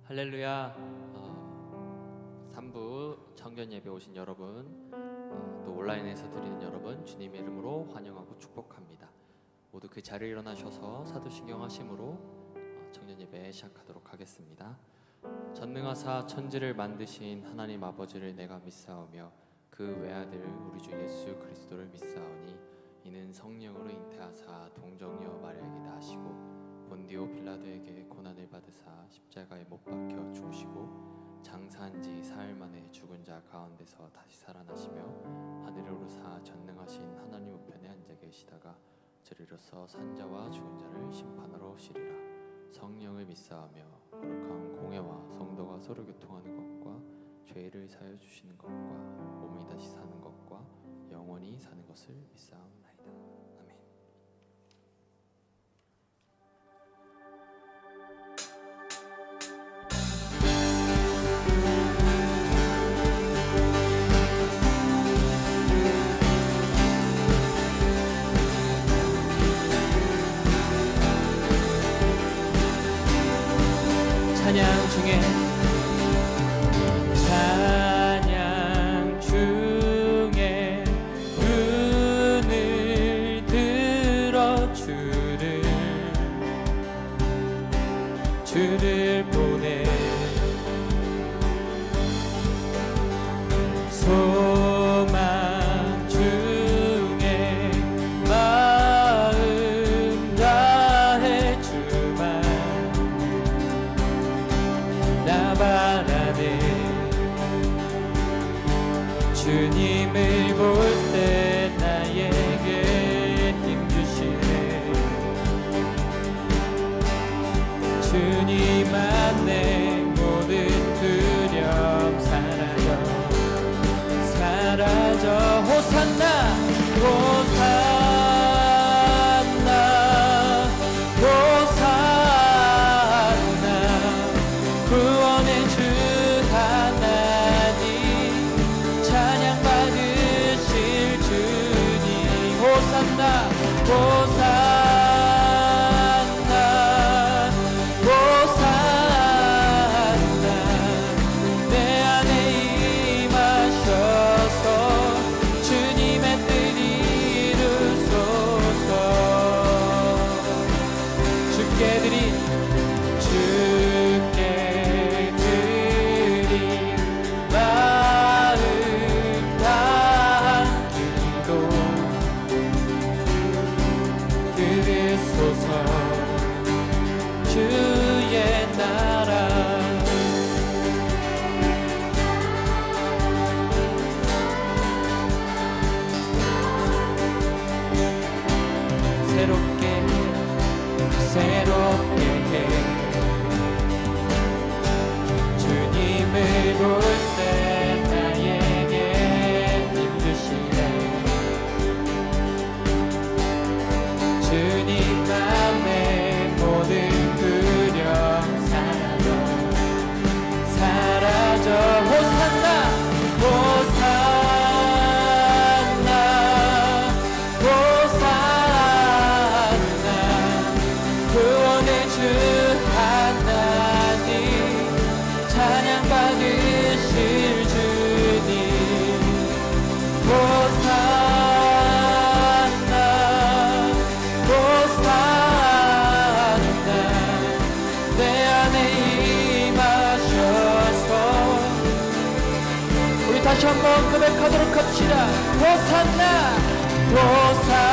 할렐루야. 3부 청년 예배 오신 여러분, 또 온라인에서 드리는 여러분, 주님의 이름으로 환영하고 축복합니다. 모두 그 자리에 일어나셔서 사도신경 하심으로 청년 예배 시작하도록 하겠습니다. 전능하사 천지를 만드신 하나님 아버지를 내가 믿사오며 그 외아들 우리 주 예수 그리스도를 믿사오니 이는 성령으로 잉태하사 동정녀 마리아에게 나시고 본디오 빌라도에게 고난을 받으사 십자가에 못 박혀 죽으시고 장사한 지 사흘 만에 죽은 자 가운데서 다시 살아나시며 하늘에 오르사 전능하신 하나님 우편에 앉아 계시다가 저리로서 산자와 죽은 자를 심판하러 오시리라. 성령을 믿사오며 거룩한 공회와 성도가 서로 교통하는 것과 죄를 사하여 주시는 것과 몸이 다시 사는 것과 영원히 사는 것을 믿사옵나이다. 아멘. 찬양 중에 찬양 소망 중에 마음 다해 주만 나 바라네. 주님을 볼 때 나에게 힘 주시네. 주님 안에 모든 두려움 사라져 호산나 호산나 호산나 구원의 주 하나님 찬양 받으실 주님 호산나 호산나 호산나 내 안에 임하셔서 주님의 뜻 이루소서. 주께 드린 마음 다한 기도 들으소서. 주의 나라 새롭게 해. 주님을 볼 때 나에게 힘 주시네. 주님 안에 모든 두려움 사라져 호산나 호산나 호산나 구원의 주 하나님 찬양 받으실 주님 호산나 호산나 내 안에 임하셔서. 우리 다시 한번 고백하도록 합시다. 호산나 호산나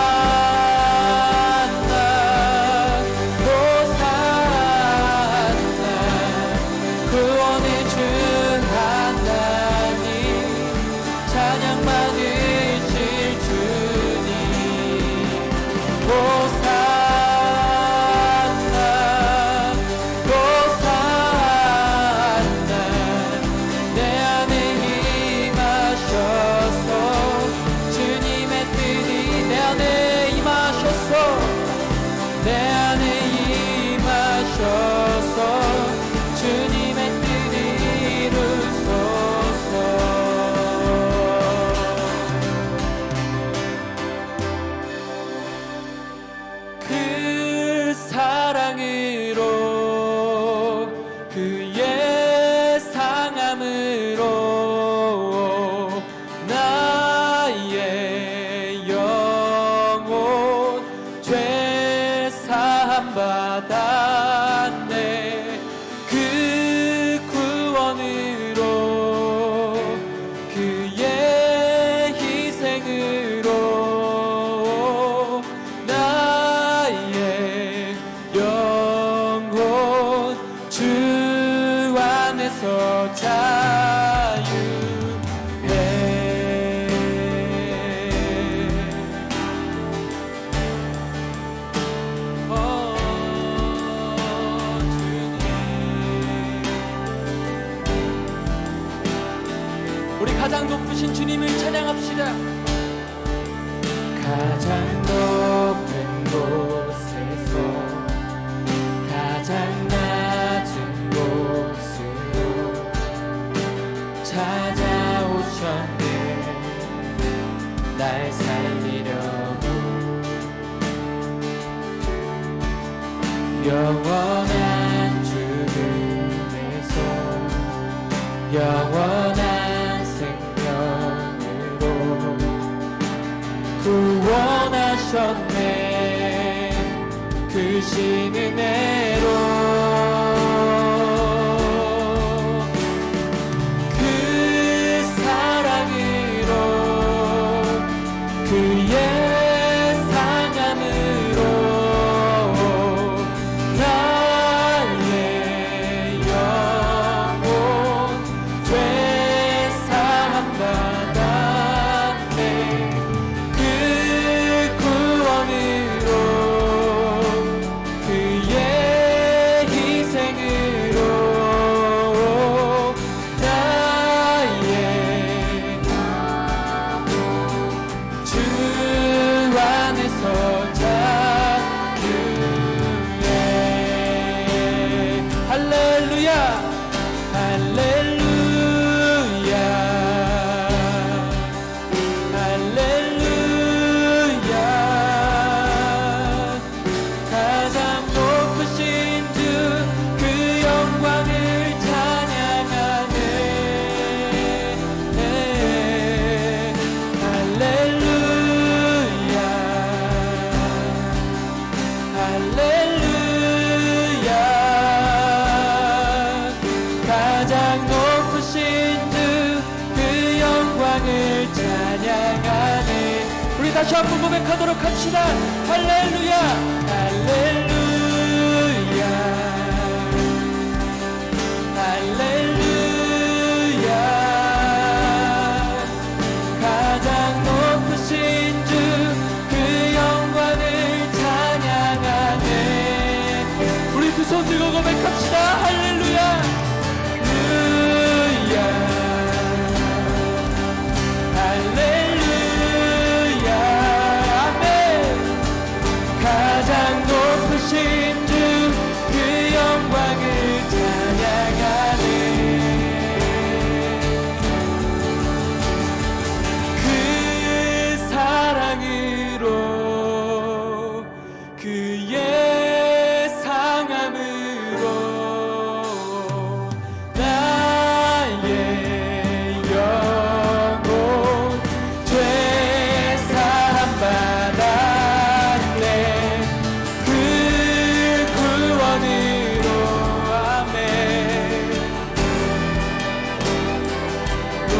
호산나 구원의 주 하나님 찬양 받으실 주님 호산나 호산나 내 안에 임하셔서 주님의 뜻이 내 안에 임하셔서 내 안에 임하셔서 주님의 뜻 이루소서. 그 사랑으로 그의 상함으로 나의 영혼 죄 사함 받았네. 그 구원으로 그의 희생으로 나의 영혼 주 안에서 자유해. 우리 가장 높으신 주님을 찬양합시다. 가장 높은 곳에서 가장 낮은 곳으로 찾아오셨네. 날 살리려고 영원한 죽음에서 영원한 생명으로 구원하셨네. 그 신 은혜로 그 사랑을 다시 한번 고백하도록 합시다. 할렐루야 할렐루야 할렐루야. 가장 높으신 주 그 영광을 찬양하네. 우리 두 손 들고 고백합시다. 할렐루야 할렐루야 아멘. 가장 높으신 주 그 영광을 찬양하네. 그 사랑으로 그의 상함으로 나의 영혼 죄 사함 받았네. 그 구원으로 아멘. 오,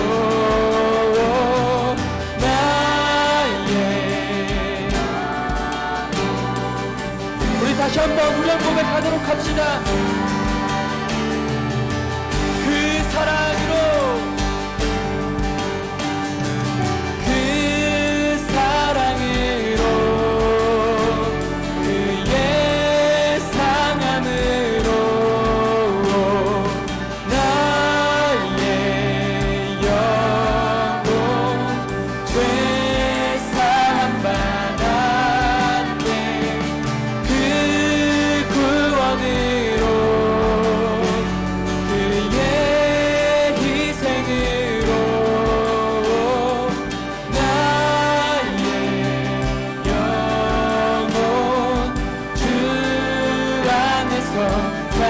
나의 우리 다시 한번 우량 고백하도록 합시다. 그 사랑으로 그 사랑으로 그의 상함으로 나의 영혼 죄 사함 받았네. 그 구원으로 그의 희생으로 나의 영혼 주 안에서 자유해.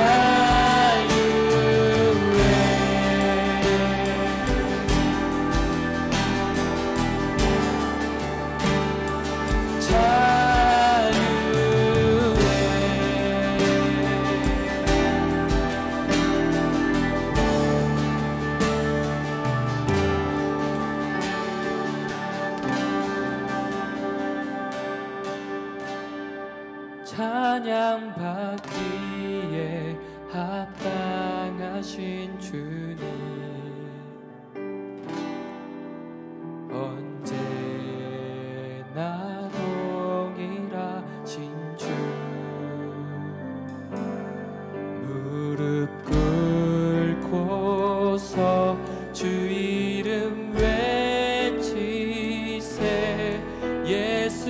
찬양받기에 합당하신 주님, 언제나 동일하신 주, 무릎 꿇고서 주 이름 외치세. 예수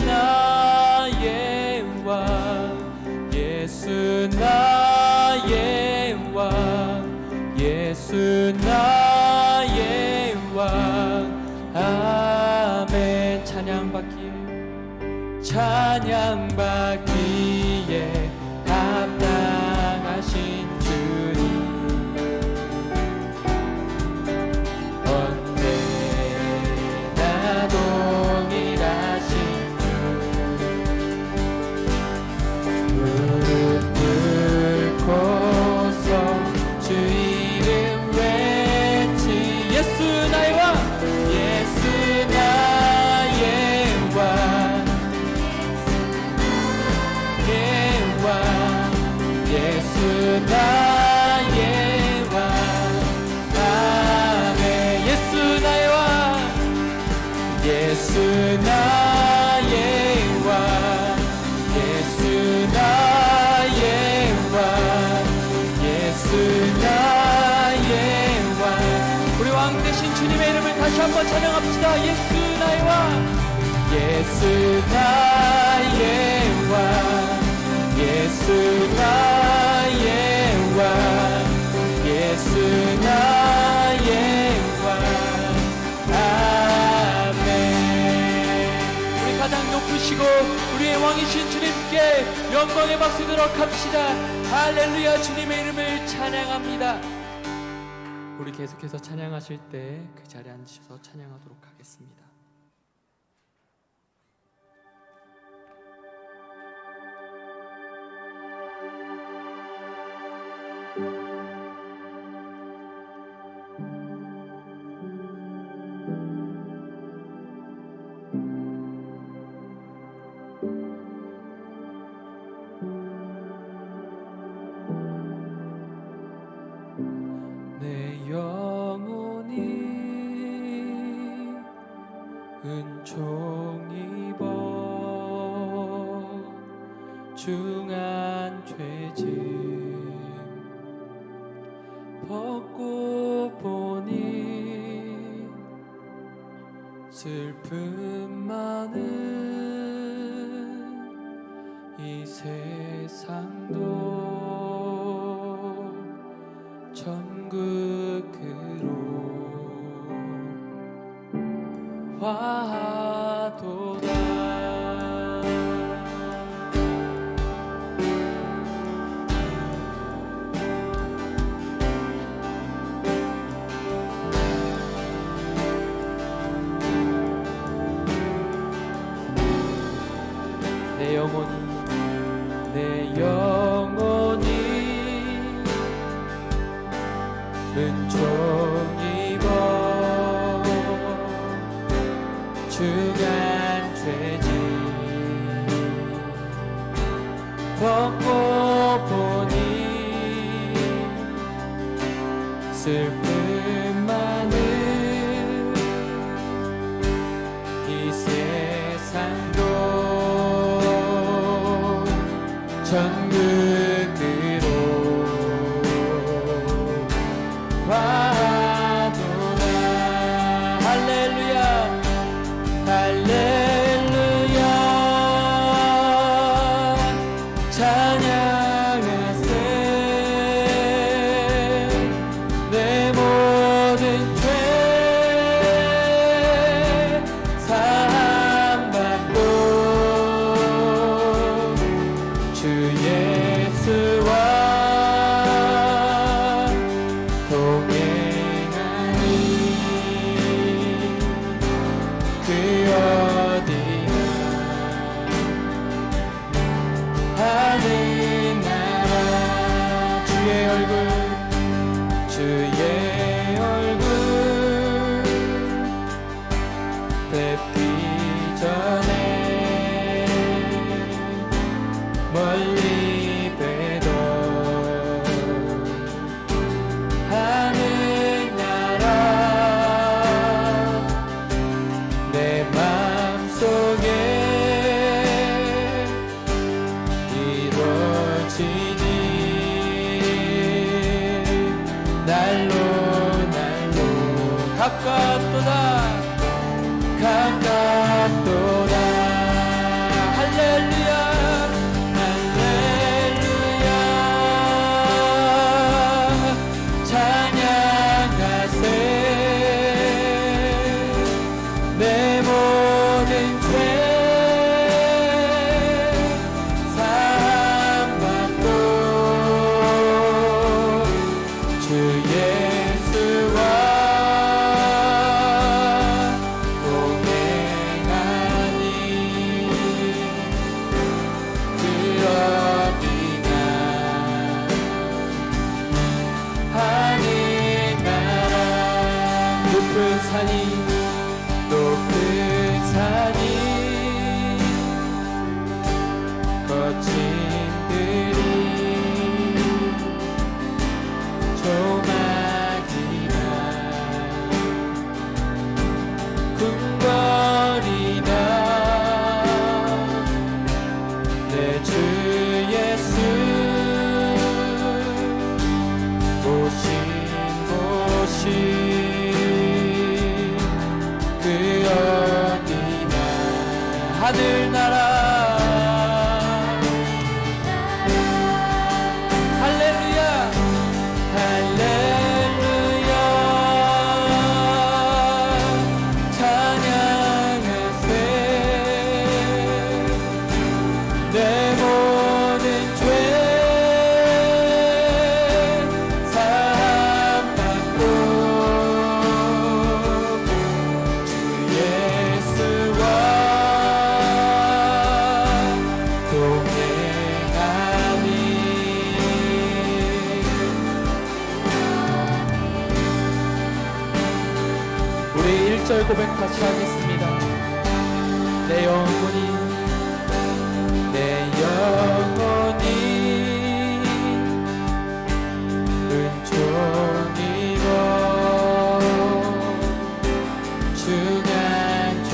나의 왕, 예수 나의 왕, 예수 나의 왕. 아멘. 찬양받기에 합당하신 주님, 언제나 동일하신 주, 무릎 꿇고서 주 이름 외치. 예수 나의 왕, 예수 나의 왕, 예수 나의 왕. 아멘. 예수 나의 왕, 예수 나의 왕, 예수 나의 왕, 예수 나의 왕. 우리 왕 되신 주님의 이름을 다시 한번 찬양합시다. 예수 나의 왕, 예수 나의 왕, 예수 나의 왕, 예수 나의 왕. 아멘. 우리 가장 높으시고 우리의 왕이신 주님께 영광의 박수 들어갑시다. 할렐루야. 주님의 이름을 찬양합니다. 우리 계속해서 찬양하실 때 그 자리에 앉으셔서 찬양하도록 하겠습니다. 은총 입어 중한 죄짐 벗고 보니 슬픔 많은 이 세상도 천국으로 화도다. 내 영혼이 은총 입어 중한 죄짐 벗고 보니 슬픔 많은 이 세상도 천국으로 화도다. 할렐루야 할렐루야 찬양하세. 내 모든 죄 사함받고 주 예수와 동행하니 그 어디나 하는 나라. 주의 얼굴 뵙기 전에 멀리 뵈던 하늘나라 내 맘속에 이루어지니 날로 가깝도다 할렐루야 할렐루야 찬양하세. 내 모든 죄 사함받고 주 예수와 높은 산이 거친 들이 조막이나 궁궐이나 내 주 예수 오신 곳이 그 어디나 하늘나라 할렐루야 할렐루야 찬양하세. 내 모든 죄 사함받고 주 예수와 동행하니 우리 1절 고백 같이 하겠습니다. 내 영혼이 은총 입어 중한 죄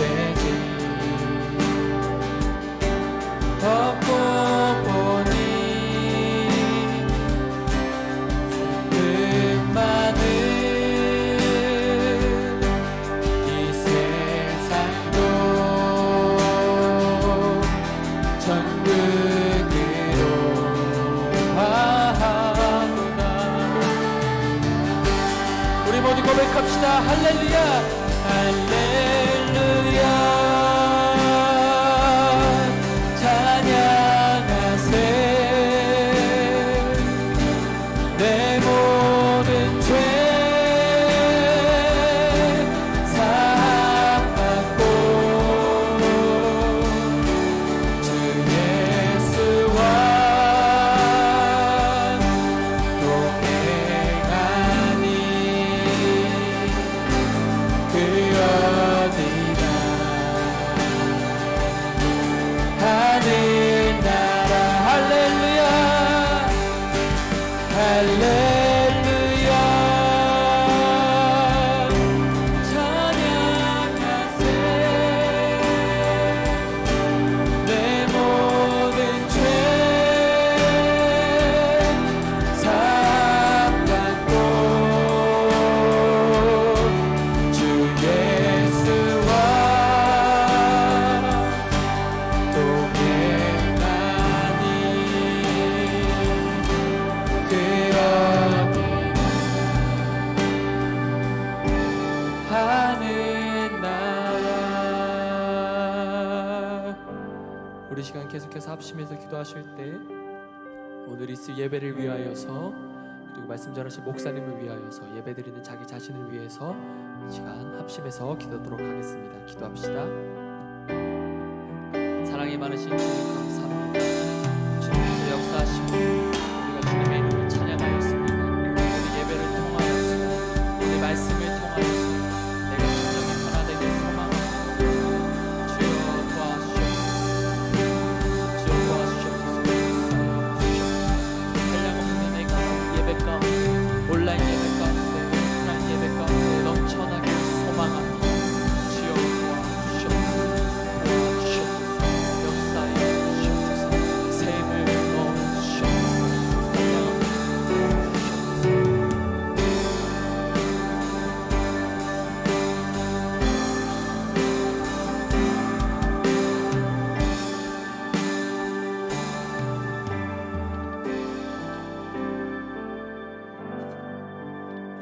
할렐루야 할렐루야 찬양하세 내 모든 죄 사함받고 주 예수와 동행하니 그 어디나 하늘 나라 할렐루야 할렐루야 찬양하세 내 모든 죄 사함받고 주 예수와 동행하니 그 어디 하는 나라. 우리 시간 계속해서 합심해서 기도하실 때 오늘 있을 예배를 위하여서 그리고 말씀 전하신 목사님을 위하여서 예배드리는 자기 자신을 위해서 시간 합심해서 기도하도록 하겠습니다. 기도합시다. 사랑이 많으신 주님 감사합니다. 주님께서 역사하시고 우리가 주님의 이름을 찬양하였습니다. 오늘 예배를 통하여서 오늘 말씀을 통하여서 내가 진정히 변화되길 소망합니다. 주여 도와주시옵소서. 주여 도와주시옵소서. 한량없는 내가 예배 가운데 온라인 예배 가운데 오프라인 예배 가운데 넘쳐나게 소망합니다. 주여 도와주시옵소서. 역사에 주시옵소서. 샘을 넣어주시옵소서. 한량없는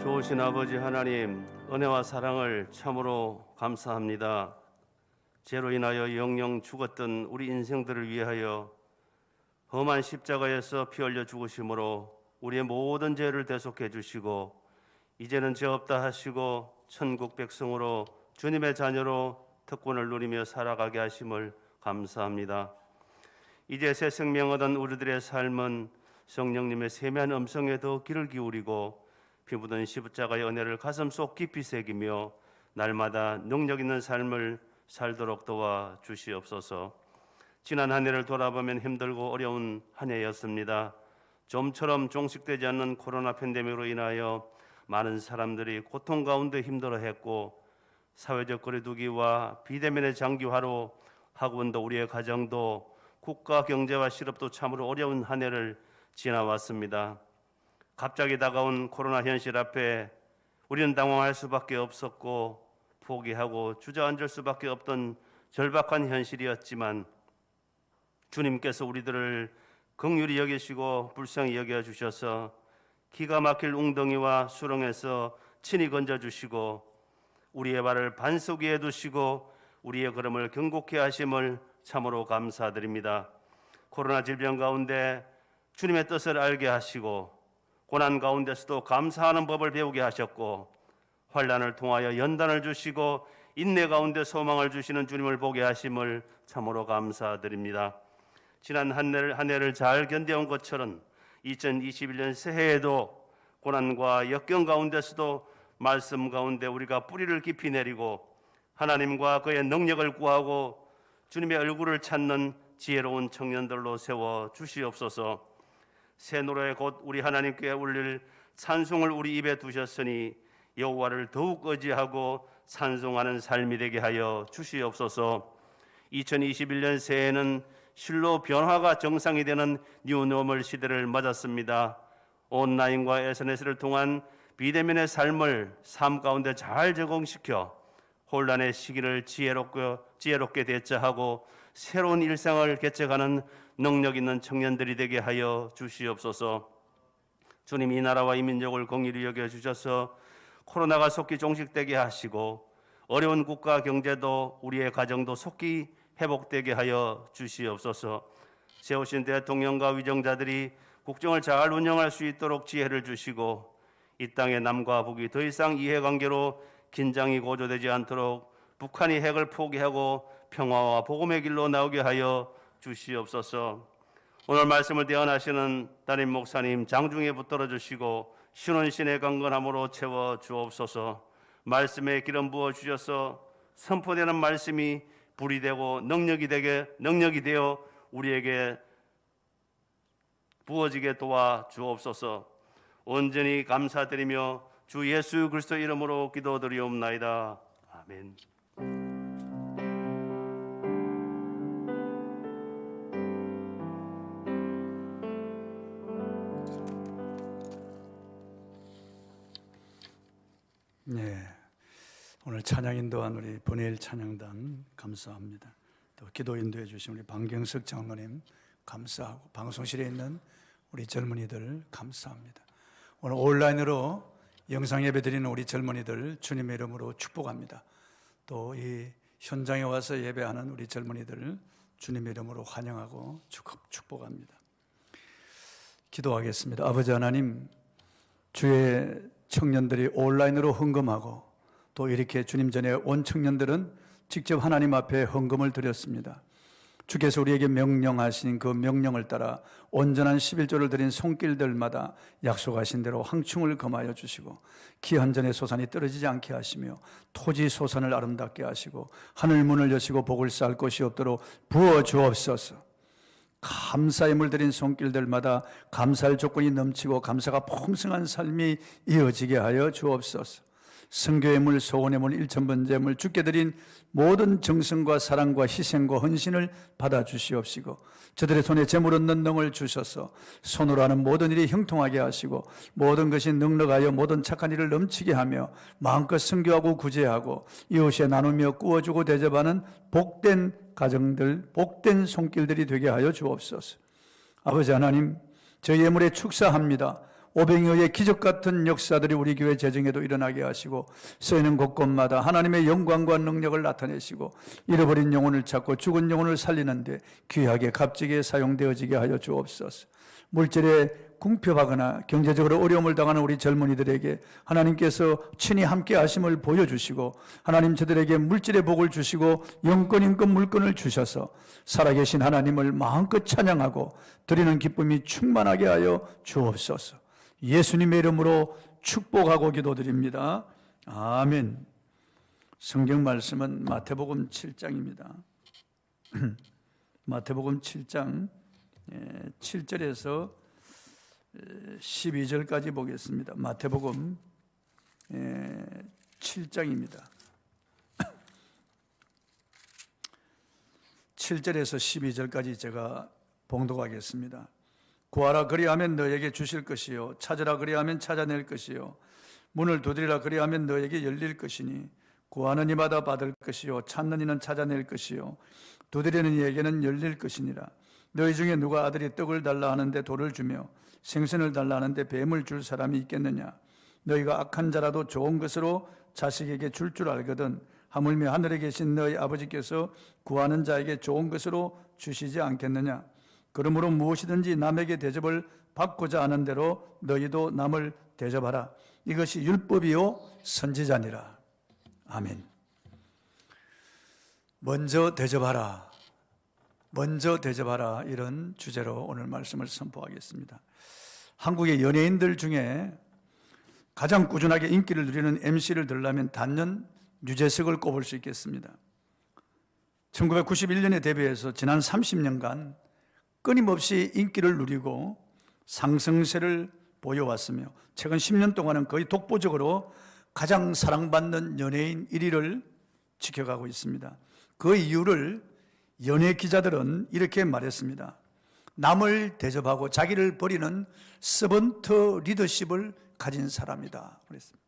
좋으신 아버지 하나님, 은혜와 사랑을 참으로 감사합니다. 죄로 인하여 영영 죽었던 우리 인생들을 위하여 험한 십자가에서 피 흘려 죽으심으로 우리의 모든 죄를 대속해 주시고 이제는 죄 없다 하시고 천국 백성으로 주님의 자녀로 특권을 누리며 살아가게 하심을 감사합니다. 이제 새 생명 얻은 우리들의 삶은 성령님의 세미한 음성에 더 귀를 기울이고 피 묻은 십자가의 은혜를 가슴속 깊이 새기며 날마다 능력 있는 삶을 살도록 도와 주시옵소서. 지난 한 해를 돌아보면 힘들고 어려운 한 해였습니다. 좀처럼 종식되지 않는 코로나 팬데믹으로 인하여 많은 사람들이 고통 가운데 힘들어했고 사회적 거리두기와 비대면의 장기화로 학원도 우리의 가정도 국가 경제와 실업도 참으로 어려운 한 해를 지나왔습니다. 갑자기 다가온 코로나 현실 앞에 우리는 당황할 수밖에 없었고 포기하고 주저앉을 수밖에 없던 절박한 현실이었지만 주님께서 우리들을 긍휼히 여기시고 불쌍히 여겨주셔서 기가 막힐 웅덩이와 수렁에서 친히 건져주시고 우리의 발을 반석 위에 두시고 우리의 걸음을 경고케 하심을 참으로 감사드립니다. 코로나 질병 가운데 주님의 뜻을 알게 하시고 고난 가운데서도 감사하는 법을 배우게 하셨고 환난을 통하여 연단을 주시고 인내 가운데 소망을 주시는 주님을 보게 하심을 참으로 감사드립니다. 지난 한 해를 잘 견뎌온 것처럼 2021년 새해에도 고난과 역경 가운데서도 말씀 가운데 우리가 뿌리를 깊이 내리고 하나님과 그의 능력을 구하고 주님의 얼굴을 찾는 지혜로운 청년들로 세워 주시옵소서. 새 노래 곧 우리 하나님께 울릴 찬송을 우리 입에 두셨으니 여호와를 더욱 의지하고 찬송하는 삶이 되게 하여 주시옵소서. 2021년 새해에는 실로 변화가 정상이 되는 뉴노멀 시대를 맞았습니다. 온라인과 SNS를 통한 비대면의 삶을 삶 가운데 잘 적응시켜 혼란의 시기를 지혜롭게 대처하고 새로운 일상을 개척하는 능력 있는 청년들이 되게 하여 주시옵소서. 주님, 이 나라와 이 민족을 공의히 여겨주셔서 코로나가 속히 종식되게 하시고 어려운 국가 경제도 우리의 가정도 속히 회복되게 하여 주시옵소서. 세우신 대통령과 위정자들이 국정을 잘 운영할 수 있도록 지혜를 주시고 이 땅의 남과 북이 더 이상 이해관계로 긴장이 고조되지 않도록 북한이 핵을 포기하고 평화와 복음의 길로 나오게 하여 주시옵소서. 오늘 말씀을 대언하시는 담임 목사님 장중에 붙들어 주시고 신원신의 강건함으로 채워 주옵소서. 말씀에 기름 부어 주셔서 선포되는 말씀이 불이 되고 능력이 되어 우리에게 부어지게 도와 주옵소서. 온전히 감사드리며 주 예수 그리스도 이름으로 기도드리옵나이다. 아멘. 네, 오늘 찬양 인도한 우리 번혜일 찬양단 감사합니다. 또 기도 인도해 주신 우리 방경석 장로님 감사하고 방송실에 있는 우리 젊은이들 감사합니다. 오늘 온라인으로 영상 예배 드리는 우리 젊은이들 주님의 이름으로 축복합니다. 또 이 현장에 와서 예배하는 우리 젊은이들 주님의 이름으로 환영하고 축복합니다. 기도하겠습니다. 아버지 하나님, 주의 청년들이 온라인으로 헌금하고 또 이렇게 주님 전에 온 청년들은 직접 하나님 앞에 헌금을 드렸습니다. 주께서 우리에게 명령하신 그 명령을 따라 온전한 11조를 드린 손길들마다 약속하신 대로 황충을 금하여 주시고 귀한 전의 소산이 떨어지지 않게 하시며 토지 소산을 아름답게 하시고 하늘 문을 여시고 복을 쌓을 곳이 없도록 부어 주옵소서. 감사의 물 드린 손길들마다 감사할 조건이 넘치고 감사가 풍성한 삶이 이어지게 하여 주옵소서. 선교의 물, 소원의 물, 일천번제물 주께 드린 모든 정성과 사랑과 희생과 헌신을 받아주시옵시고 저들의 손에 재물 얻는 능을 주셔서 손으로 하는 모든 일이 형통하게 하시고 모든 것이 넉넉하여 모든 착한 일을 넘치게 하며 마음껏 선교하고 구제하고 이웃에 나누며 꾸어주고 대접하는 복된 가정들, 복된 손길들이 되게 하여 주옵소서. 아버지 하나님, 저희 예물에 축사합니다. 오병이어의 기적 같은 역사들이 우리 교회 재정에도 일어나게 하시고 쓰이는 곳곳마다 하나님의 영광과 능력을 나타내시고 잃어버린 영혼을 찾고 죽은 영혼을 살리는데 귀하게 값지게 사용되어지게 하여 주옵소서. 물질에 궁핍하거나 경제적으로 어려움을 당하는 우리 젊은이들에게 하나님께서 친히 함께 하심을 보여주시고 하나님 저들에게 물질의 복을 주시고 영권, 인권, 물권을 주셔서 살아계신 하나님을 마음껏 찬양하고 드리는 기쁨이 충만하게 하여 주옵소서. 예수님의 이름으로 축복하고 기도드립니다. 아멘. 성경 말씀은 마태복음 7장입니다. 마태복음 7장 7절에서 12절까지 보겠습니다. 마태복음 7장입니다. 7절에서 12절까지 제가 봉독하겠습니다. 구하라 그리하면 너에게 주실 것이요 찾으라 그리하면 찾아낼 것이요 문을 두드리라 그리하면 너에게 열릴 것이니 구하는 이마다 받을 것이요 찾는 이는 찾아낼 것이요 두드리는 이에게는 열릴 것이니라. 너희 중에 누가 아들이 떡을 달라 하는데 돌을 주며 생선을 달라 하는데 뱀을 줄 사람이 있겠느냐. 너희가 악한 자라도 좋은 것으로 자식에게 줄 알거든 하물며 하늘에 계신 너희 아버지께서 구하는 자에게 좋은 것으로 주시지 않겠느냐. 그러므로 무엇이든지 남에게 대접을 받고자 하는 대로 너희도 남을 대접하라. 이것이 율법이요 선지자니라. 아멘. 먼저 대접하라. 먼저 대접하라. 이런 주제로 오늘 말씀을 선포하겠습니다. 한국의 연예인들 중에 가장 꾸준하게 인기를 누리는 MC를 들려면 단연 유재석을 꼽을 수 있겠습니다. 1991년에 데뷔해서 지난 30년간 끊임없이 인기를 누리고 상승세를 보여왔으며 최근 10년 동안은 거의 독보적으로 가장 사랑받는 연예인 1위를 지켜가고 있습니다. 그 이유를 연예 기자들은 이렇게 말했습니다. 남을 대접하고 자기를 버리는 서번트 리더십을 가진 사람이다 그랬습니다.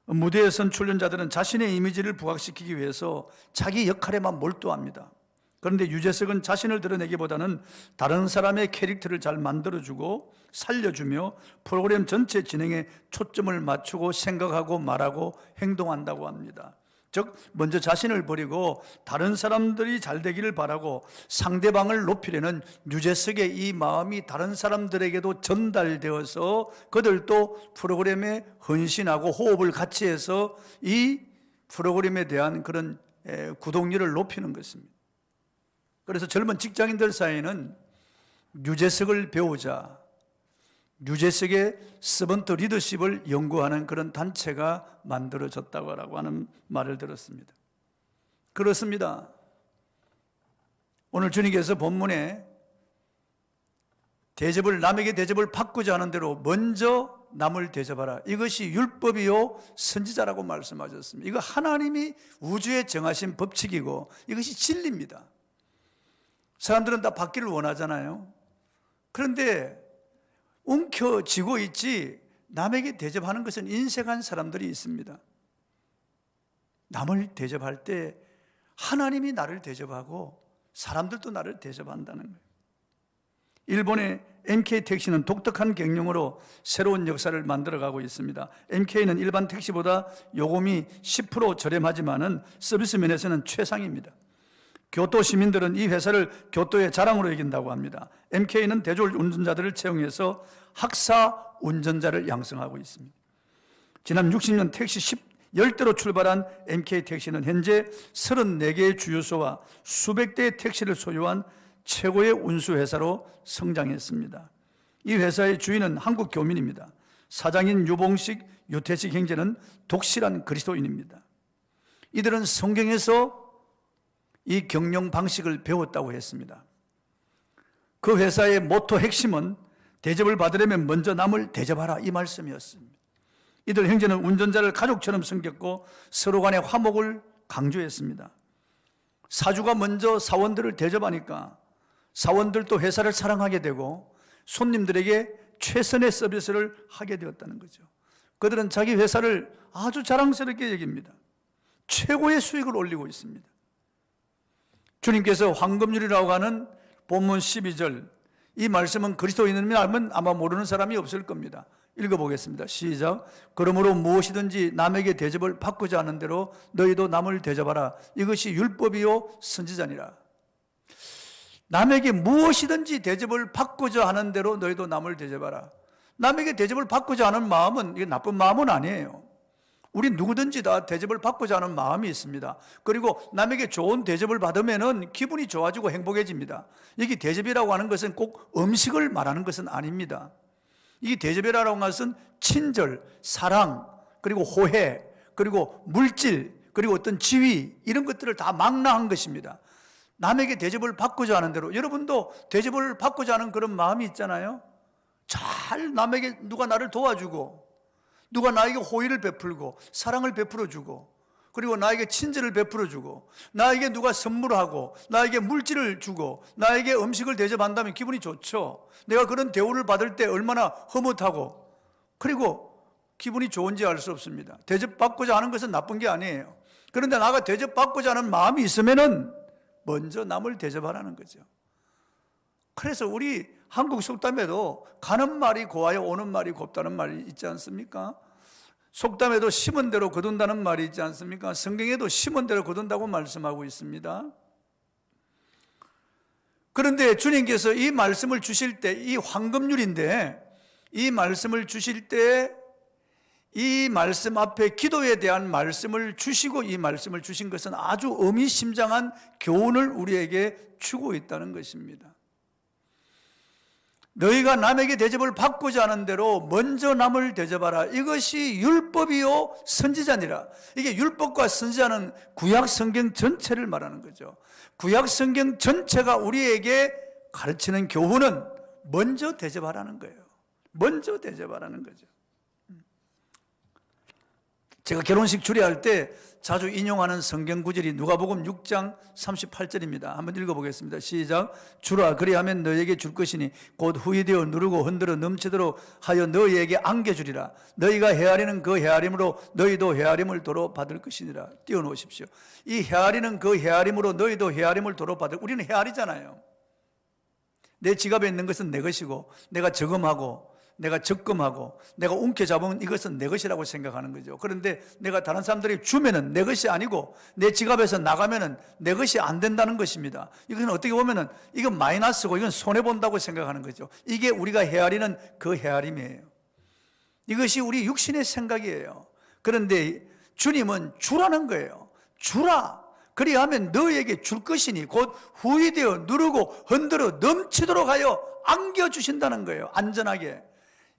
무대에 선 출연자들은 자신의 이미지를 부각시키기 위해서 자기 역할에만 몰두합니다. 그런데 유재석은 자신을 드러내기보다는 다른 사람의 캐릭터를 잘 만들어주고 살려주며 프로그램 전체 진행에 초점을 맞추고 생각하고 말하고 행동한다고 합니다. 즉 먼저 자신을 버리고 다른 사람들이 잘 되기를 바라고 상대방을 높이려는 유재석의 이 마음이 다른 사람들에게도 전달되어서 그들도 프로그램에 헌신하고 호흡을 같이 해서 이 프로그램에 대한 그런 구독률을 높이는 것입니다. 그래서 젊은 직장인들 사이에는 유재석을 배우자, 유재석의 서번트 리더십을 연구하는 그런 단체가 만들어졌다고 하는 말을 들었습니다. 그렇습니다. 오늘 주님께서 본문에 남에게 대접을 받고자 하는 대로 먼저 남을 대접하라. 이것이 율법이요 선지자라고 말씀하셨습니다. 이거 하나님이 우주에 정하신 법칙이고 이것이 진리입니다. 사람들은 다 받기를 원하잖아요. 그런데 움켜쥐고 있지 남에게 대접하는 것은 인색한 사람들이 있습니다. 남을 대접할 때 하나님이 나를 대접하고 사람들도 나를 대접한다는 거예요. 일본의 MK 택시는 독특한 경영으로 새로운 역사를 만들어가고 있습니다. MK는 일반 택시보다 요금이 10% 저렴하지만은 서비스 면에서는 최상입니다. 교토 시민들은 이 회사를 교토의 자랑으로 여긴다고 합니다. MK는 대졸 운전자들을 채용해서 학사 운전자를 양성하고 있습니다. 지난 60년 택시 10대로 출발한 MK 택시는 현재 34개의 주유소와 수백 대의 택시를 소유한 최고의 운수회사로 성장했습니다. 이 회사의 주인은 한국 교민입니다. 사장인 유봉식, 유태식 형제는 독실한 그리스도인입니다. 이들은 성경에서 이 경영 방식을 배웠다고 했습니다. 그 회사의 모토 핵심은 대접을 받으려면 먼저 남을 대접하라 이 말씀이었습니다. 이들 형제는 운전자를 가족처럼 섬겼고 서로 간의 화목을 강조했습니다. 사주가 먼저 사원들을 대접하니까 사원들도 회사를 사랑하게 되고 손님들에게 최선의 서비스를 하게 되었다는 거죠. 그들은 자기 회사를 아주 자랑스럽게 여깁니다. 최고의 수익을 올리고 있습니다. 주님께서 황금률이라고 하는 본문 12절 이 말씀은 그리스도인이라면 아마 모르는 사람이 없을 겁니다. 읽어보겠습니다. 시작. 그러므로 무엇이든지 남에게 대접을 받고자 하는 대로 너희도 남을 대접하라. 이것이 율법이요 선지자니라. 남에게 무엇이든지 대접을 받고자 하는 대로 너희도 남을 대접하라. 남에게 대접을 받고자 하는 마음은 이게 나쁜 마음은 아니에요. 우리 누구든지 다 대접을 받고자 하는 마음이 있습니다. 그리고 남에게 좋은 대접을 받으면 기분이 좋아지고 행복해집니다. 이게 대접이라고 하는 것은 꼭 음식을 말하는 것은 아닙니다. 이 대접이라고 하는 것은 친절, 사랑, 그리고 호혜, 그리고 물질, 그리고 어떤 지위 이런 것들을 다 망라한 것입니다. 남에게 대접을 받고자 하는 대로 여러분도 대접을 받고자 하는 그런 마음이 있잖아요. 잘 남에게 누가 나를 도와주고 누가 나에게 호의를 베풀고 사랑을 베풀어주고 그리고 나에게 친절을 베풀어주고 나에게 누가 선물하고 나에게 물질을 주고 나에게 음식을 대접한다면 기분이 좋죠. 내가 그런 대우를 받을 때 얼마나 흐뭇하고 그리고 기분이 좋은지 알 수 없습니다. 대접받고자 하는 것은 나쁜 게 아니에요. 그런데 나가 대접받고자 하는 마음이 있으면은 먼저 남을 대접하라는 거죠. 그래서 우리 한국 속담에도 가는 말이 고와요 오는 말이 곱다는 말이 있지 않습니까? 속담에도 심은 대로 거둔다는 말이 있지 않습니까? 성경에도 심은 대로 거둔다고 말씀하고 있습니다. 그런데 주님께서 이 말씀을 주실 때 이 황금률인데 이 말씀을 주실 때 이 말씀 앞에 기도에 대한 말씀을 주시고 이 말씀을 주신 것은 아주 의미심장한 교훈을 우리에게 주고 있다는 것입니다. 너희가 남에게 대접을 받고자 하는 대로 먼저 남을 대접하라. 이것이 율법이요 선지자니라. 이게 율법과 선지자는 구약 성경 전체를 말하는 거죠. 구약 성경 전체가 우리에게 가르치는 교훈은 먼저 대접하라는 거예요. 먼저 대접하라는 거죠. 제가 결혼식 주례할 때 자주 인용하는 성경 구절이 누가복음 6장 38절입니다. 한번 읽어보겠습니다. 시작. 주라 그리하면 너에게 줄 것이니 곧 후이되어 누르고 흔들어 넘치도록 하여 너희에게 안겨주리라. 너희가 헤아리는 그 헤아림으로 너희도 헤아림을 도로 받을 것이니라. 띄워놓으십시오. 이 헤아리는 그 헤아림으로 너희도 헤아림을 도로 받을. 우리는 헤아리잖아요. 내 지갑에 있는 것은 내 것이고 내가 저금하고 내가 적금하고 내가 움켜잡은 이것은 내 것이라고 생각하는 거죠. 그런데 내가 다른 사람들이 주면은 내 것이 아니고 내 지갑에서 나가면은 내 것이 안 된다는 것입니다. 이건 어떻게 보면은 이건 마이너스고 이건 손해본다고 생각하는 거죠. 이게 우리가 헤아리는 그 헤아림이에요. 이것이 우리 육신의 생각이에요. 그런데 주님은 주라는 거예요. 주라. 그리하면 너희에게 줄 것이니 곧 후이되어 누르고 흔들어 넘치도록 하여 안겨주신다는 거예요. 안전하게.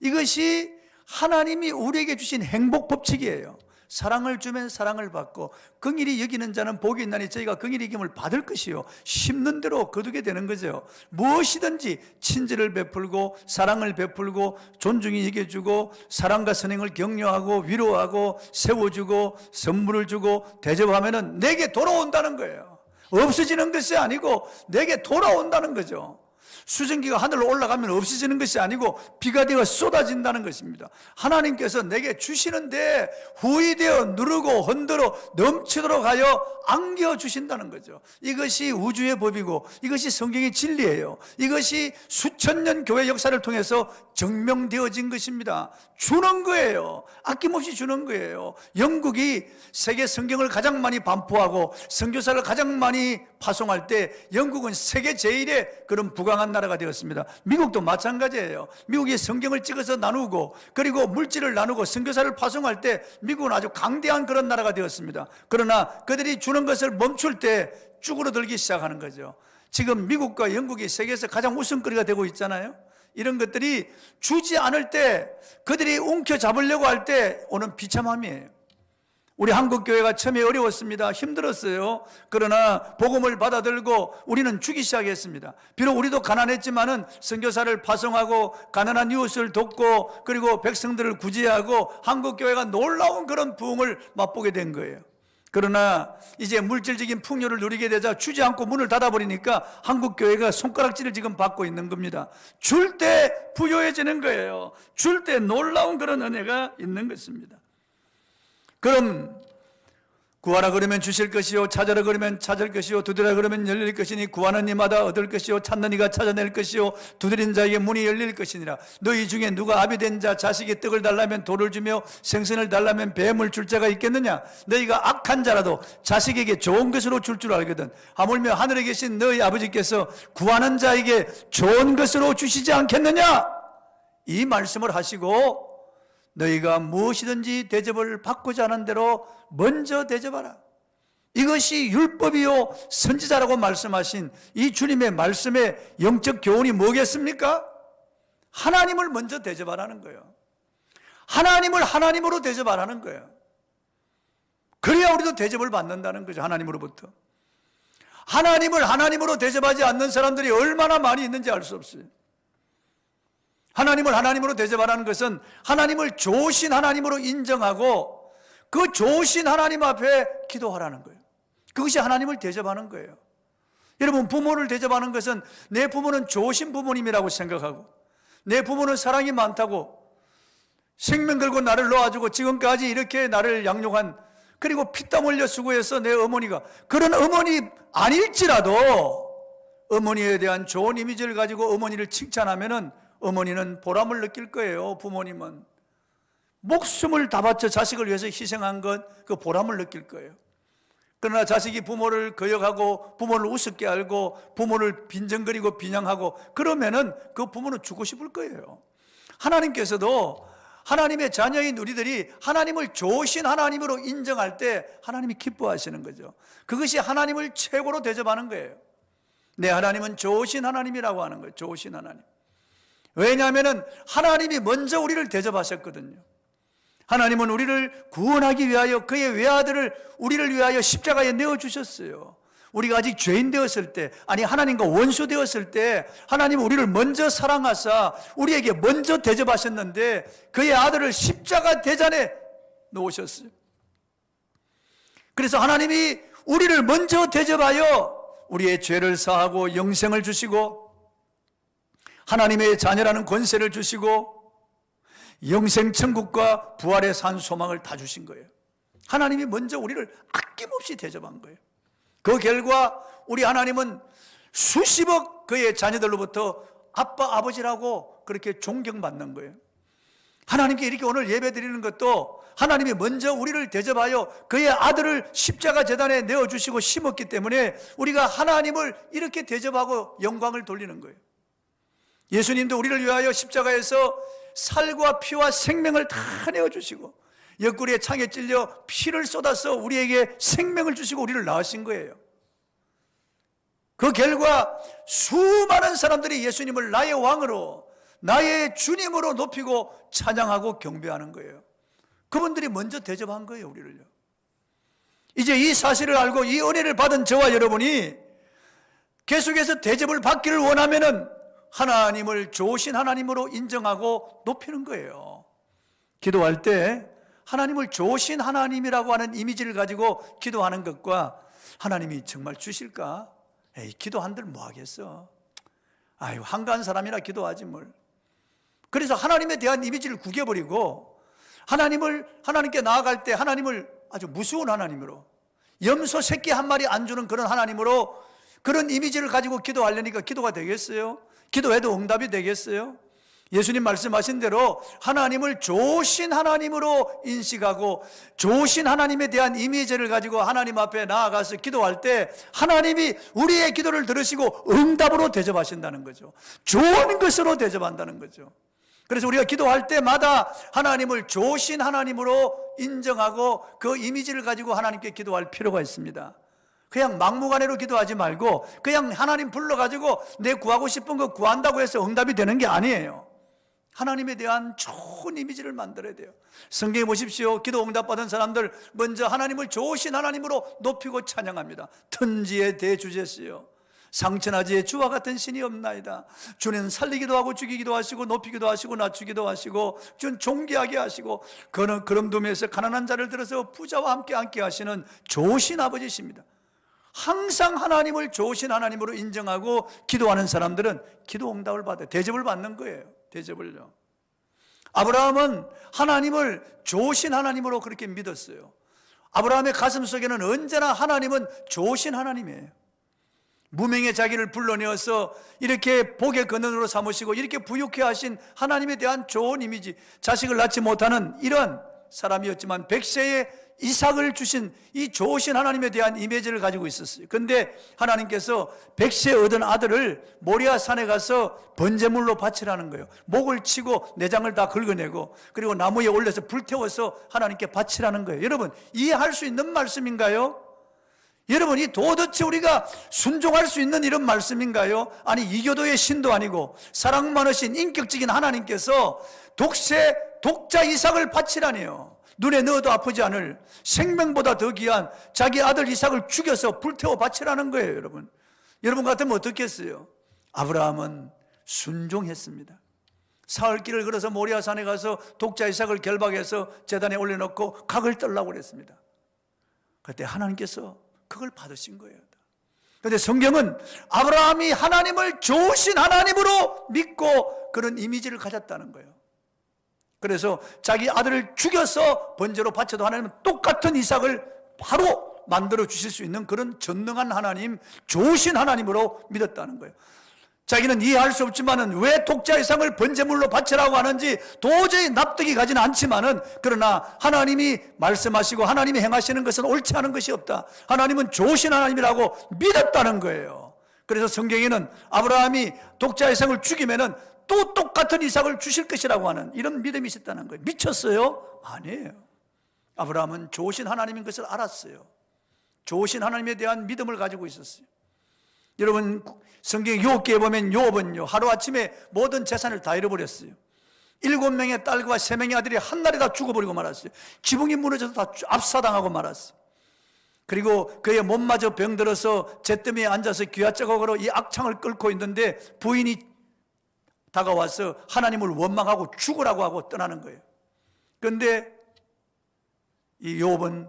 이것이 하나님이 우리에게 주신 행복 법칙이에요. 사랑을 주면 사랑을 받고 긍휼히 여기는 자는 복이 있나니 저희가 긍휼히 여김을 받을 것이요 심는 대로 거두게 되는 거죠. 무엇이든지 친절을 베풀고 사랑을 베풀고 존중히 여겨주고 사랑과 선행을 격려하고 위로하고 세워주고 선물을 주고 대접하면은 내게 돌아온다는 거예요. 없어지는 것이 아니고 내게 돌아온다는 거죠. 수증기가 하늘로 올라가면 없어지는 것이 아니고 비가 되어 쏟아진다는 것입니다. 하나님께서 내게 주시는데 후이되어 누르고 흔들어 넘치도록 하여 안겨주신다는 거죠. 이것이 우주의 법이고 이것이 성경의 진리예요. 이것이 수천 년 교회 역사를 통해서 증명되어진 것입니다. 주는 거예요. 아낌없이 주는 거예요. 영국이 세계 성경을 가장 많이 반포하고 선교사를 가장 많이 파송할 때 영국은 세계 제1의 그런 부강한 나라가 되었습니다. 미국도 마찬가지예요. 미국이 성경을 찍어서 나누고 그리고 물질을 나누고 선교사를 파송할 때 미국은 아주 강대한 그런 나라가 되었습니다. 그러나 그들이 주는 것을 멈출 때 쭈그러들기 시작하는 거죠. 지금 미국과 영국이 세계에서 가장 우선거리가 되고 있잖아요. 이런 것들이 주지 않을 때 그들이 움켜잡으려고 할 때 오는 비참함이에요. 우리 한국교회가 처음에 어려웠습니다. 힘들었어요. 그러나 복음을 받아들고 우리는 주기 시작했습니다. 비록 우리도 가난했지만은 선교사를 파송하고 가난한 이웃을 돕고 그리고 백성들을 구제하고 한국교회가 놀라운 그런 부흥을 맛보게 된 거예요. 그러나 이제 물질적인 풍요를 누리게 되자 주지 않고 문을 닫아버리니까 한국교회가 손가락질을 지금 받고 있는 겁니다. 줄 때 부유해지는 거예요. 줄 때 놀라운 그런 은혜가 있는 것입니다. 그럼 구하라 그러면 주실 것이요 찾으라 그러면 찾을 것이요 두드리라 그러면 열릴 것이니 구하는 이마다 얻을 것이요 찾는 이가 찾아낼 것이요 두드린 자에게 문이 열릴 것이니라. 너희 중에 누가 아비 된 자 자식이 떡을 달라면 돌을 주며 생선을 달라면 뱀을 줄 자가 있겠느냐? 너희가 악한 자라도 자식에게 좋은 것으로 줄 줄 알거든. 하물며 하늘에 계신 너희 아버지께서 구하는 자에게 좋은 것으로 주시지 않겠느냐? 이 말씀을 하시고 너희가 무엇이든지 대접을 받고자 하는 대로 먼저 대접하라. 이것이 율법이요 선지자라고 말씀하신 이 주님의 말씀의 영적 교훈이 뭐겠습니까? 하나님을 먼저 대접하라는 거예요. 하나님을 하나님으로 대접하라는 거예요. 그래야 우리도 대접을 받는다는 거죠. 하나님으로부터. 하나님을 하나님으로 대접하지 않는 사람들이 얼마나 많이 있는지 알 수 없어요. 하나님을 하나님으로 대접하라는 것은 하나님을 좋으신 하나님으로 인정하고 그 좋으신 하나님 앞에 기도하라는 거예요. 그것이 하나님을 대접하는 거예요. 여러분, 부모를 대접하는 것은 내 부모는 좋으신 부모님이라고 생각하고 내 부모는 사랑이 많다고 생명 걸고 나를 놓아주고 지금까지 이렇게 나를 양육한 그리고 피땀 흘려 수고해서 내 어머니가 그런 어머니 아닐지라도 어머니에 대한 좋은 이미지를 가지고 어머니를 칭찬하면은 어머니는 보람을 느낄 거예요. 부모님은 목숨을 다 바쳐 자식을 위해서 희생한 것 그 보람을 느낄 거예요. 그러나 자식이 부모를 거역하고 부모를 우습게 알고 부모를 빈정거리고 비난하고 그러면은 그 부모는 죽고 싶을 거예요. 하나님께서도 하나님의 자녀인 우리들이 하나님을 좋으신 하나님으로 인정할 때 하나님이 기뻐하시는 거죠. 그것이 하나님을 최고로 대접하는 거예요. 내 하나님은 좋으신 하나님이라고 하는 거예요. 좋으신 하나님. 왜냐하면 하나님이 먼저 우리를 대접하셨거든요. 하나님은 우리를 구원하기 위하여 그의 외아들을 우리를 위하여 십자가에 내어주셨어요. 우리가 아직 죄인 되었을 때, 아니 하나님과 원수 되었을 때 하나님은 우리를 먼저 사랑하사 우리에게 먼저 대접하셨는데 그의 아들을 십자가 대잔에 놓으셨어요. 그래서 하나님이 우리를 먼저 대접하여 우리의 죄를 사하고 영생을 주시고 하나님의 자녀라는 권세를 주시고 영생 천국과 부활의 산 소망을 다 주신 거예요. 하나님이 먼저 우리를 아낌없이 대접한 거예요. 그 결과 우리 하나님은 수십억 그의 자녀들로부터 아빠 아버지라고 그렇게 존경받는 거예요. 하나님께 이렇게 오늘 예배 드리는 것도 하나님이 먼저 우리를 대접하여 그의 아들을 십자가 제단에 내어주시고 심었기 때문에 우리가 하나님을 이렇게 대접하고 영광을 돌리는 거예요. 예수님도 우리를 위하여 십자가에서 살과 피와 생명을 다 내어주시고 옆구리에 창에 찔려 피를 쏟아서 우리에게 생명을 주시고 우리를 낳으신 거예요. 그 결과 수많은 사람들이 예수님을 나의 왕으로 나의 주님으로 높이고 찬양하고 경배하는 거예요. 그분들이 먼저 대접한 거예요, 우리를요. 이제 이 사실을 알고 이 은혜를 받은 저와 여러분이 계속해서 대접을 받기를 원하면은 하나님을 좋으신 하나님으로 인정하고 높이는 거예요. 기도할 때 하나님을 좋으신 하나님이라고 하는 이미지를 가지고 기도하는 것과 하나님이 정말 주실까? 에이, 기도한들 뭐 하겠어? 아유, 한가한 사람이나 기도하지 뭘. 그래서 하나님에 대한 이미지를 구겨버리고 하나님께 나아갈 때 하나님을 아주 무서운 하나님으로, 염소 새끼 한 마리 안 주는 그런 하나님으로 그런 이미지를 가지고 기도하려니까 기도가 되겠어요? 기도해도 응답이 되겠어요? 예수님 말씀하신 대로 하나님을 좋으신 하나님으로 인식하고 좋으신 하나님에 대한 이미지를 가지고 하나님 앞에 나아가서 기도할 때 하나님이 우리의 기도를 들으시고 응답으로 대접하신다는 거죠. 좋은 것으로 대접한다는 거죠. 그래서 우리가 기도할 때마다 하나님을 좋으신 하나님으로 인정하고 그 이미지를 가지고 하나님께 기도할 필요가 있습니다. 그냥 막무가내로 기도하지 말고 그냥 하나님 불러가지고 내 구하고 싶은 거 구한다고 해서 응답이 되는 게 아니에요. 하나님에 대한 좋은 이미지를 만들어야 돼요. 성경에 보십시오. 기도 응답 받은 사람들 먼저 하나님을 좋으신 하나님으로 높이고 찬양합니다. 천지의 대주제시여 상천하지에 주와 같은 신이 없나이다. 주는 살리기도 하고 죽이기도 하시고 높이기도 하시고 낮추기도 하시고 주는 존귀하게 하시고 그는 그럼둠에서 가난한 자를 들어서 부자와 함께 앉게 하시는 좋으신 아버지십니다. 항상 하나님을 좋으신 하나님으로 인정하고 기도하는 사람들은 기도 응답을 받아요. 대접을 받는 거예요. 대접을요. 아브라함은 하나님을 좋으신 하나님으로 그렇게 믿었어요. 아브라함의 가슴 속에는 언제나 하나님은 좋으신 하나님이에요. 무명의 자기를 불러내어서 이렇게 복의 근원으로 삼으시고 이렇게 부유케 하신 하나님에 대한 좋은 이미지, 자식을 낳지 못하는 이런 사람이었지만 100세에 이삭을 주신 이 좋으신 하나님에 대한 이미지를 가지고 있었어요. 그런데 하나님께서 100세 얻은 아들을 모리아 산에 가서 번제물로 바치라는 거예요. 목을 치고 내장을 다 긁어내고 그리고 나무에 올려서 불태워서 하나님께 바치라는 거예요. 여러분, 이해할 수 있는 말씀인가요? 여러분, 이 도대체 우리가 순종할 수 있는 이런 말씀인가요? 아니, 이교도의 신도 아니고 사랑 많으신 인격적인 하나님께서 독자 이삭을 바치라니요. 눈에 넣어도 아프지 않을 생명보다 더 귀한 자기 아들 이삭을 죽여서 불태워 바치라는 거예요. 여러분 같으면 어떻겠어요? 아브라함은 순종했습니다. 사흘길을 걸어서 모리아산에 가서 독자 이삭을 결박해서 제단에 올려놓고 각을 떨라고 그랬습니다. 그때 하나님께서 그걸 받으신 거예요. 그런데 성경은 아브라함이 하나님을 좋으신 하나님으로 믿고 그런 이미지를 가졌다는 거예요. 그래서 자기 아들을 죽여서 번제로 바쳐도 하나님은 똑같은 이삭을 바로 만들어 주실 수 있는 그런 전능한 하나님, 좋으신 하나님으로 믿었다는 거예요. 자기는 이해할 수 없지만은 왜 독자 이삭을 번제물로 바치라고 하는지 도저히 납득이 가지는 않지만은 그러나 하나님이 말씀하시고 하나님이 행하시는 것은 옳지 않은 것이 없다. 하나님은 좋으신 하나님이라고 믿었다는 거예요. 그래서 성경에는 아브라함이 독자 이삭을 죽이면은 또 똑같은 이삭을 주실 것이라고 하는 이런 믿음이 있었다는 거예요. 미쳤어요? 아니에요. 아브라함은 좋으신 하나님인 것을 알았어요. 좋으신 하나님에 대한 믿음을 가지고 있었어요. 여러분, 성경 욥기에 보면 욥은요, 하루아침에 모든 재산을 다 잃어버렸어요. 7명의 딸과 3명의 아들이 한날에 다 죽어버리고 말았어요. 지붕이 무너져서 다 압사당하고 말았어요. 그리고 그의 몸마저 병들어서 잿더미에 앉아서 귀화자국으로 이 악창을 끓고 있는데 부인이 다가와서 하나님을 원망하고 죽으라고 하고 떠나는 거예요. 그런데 이 욥은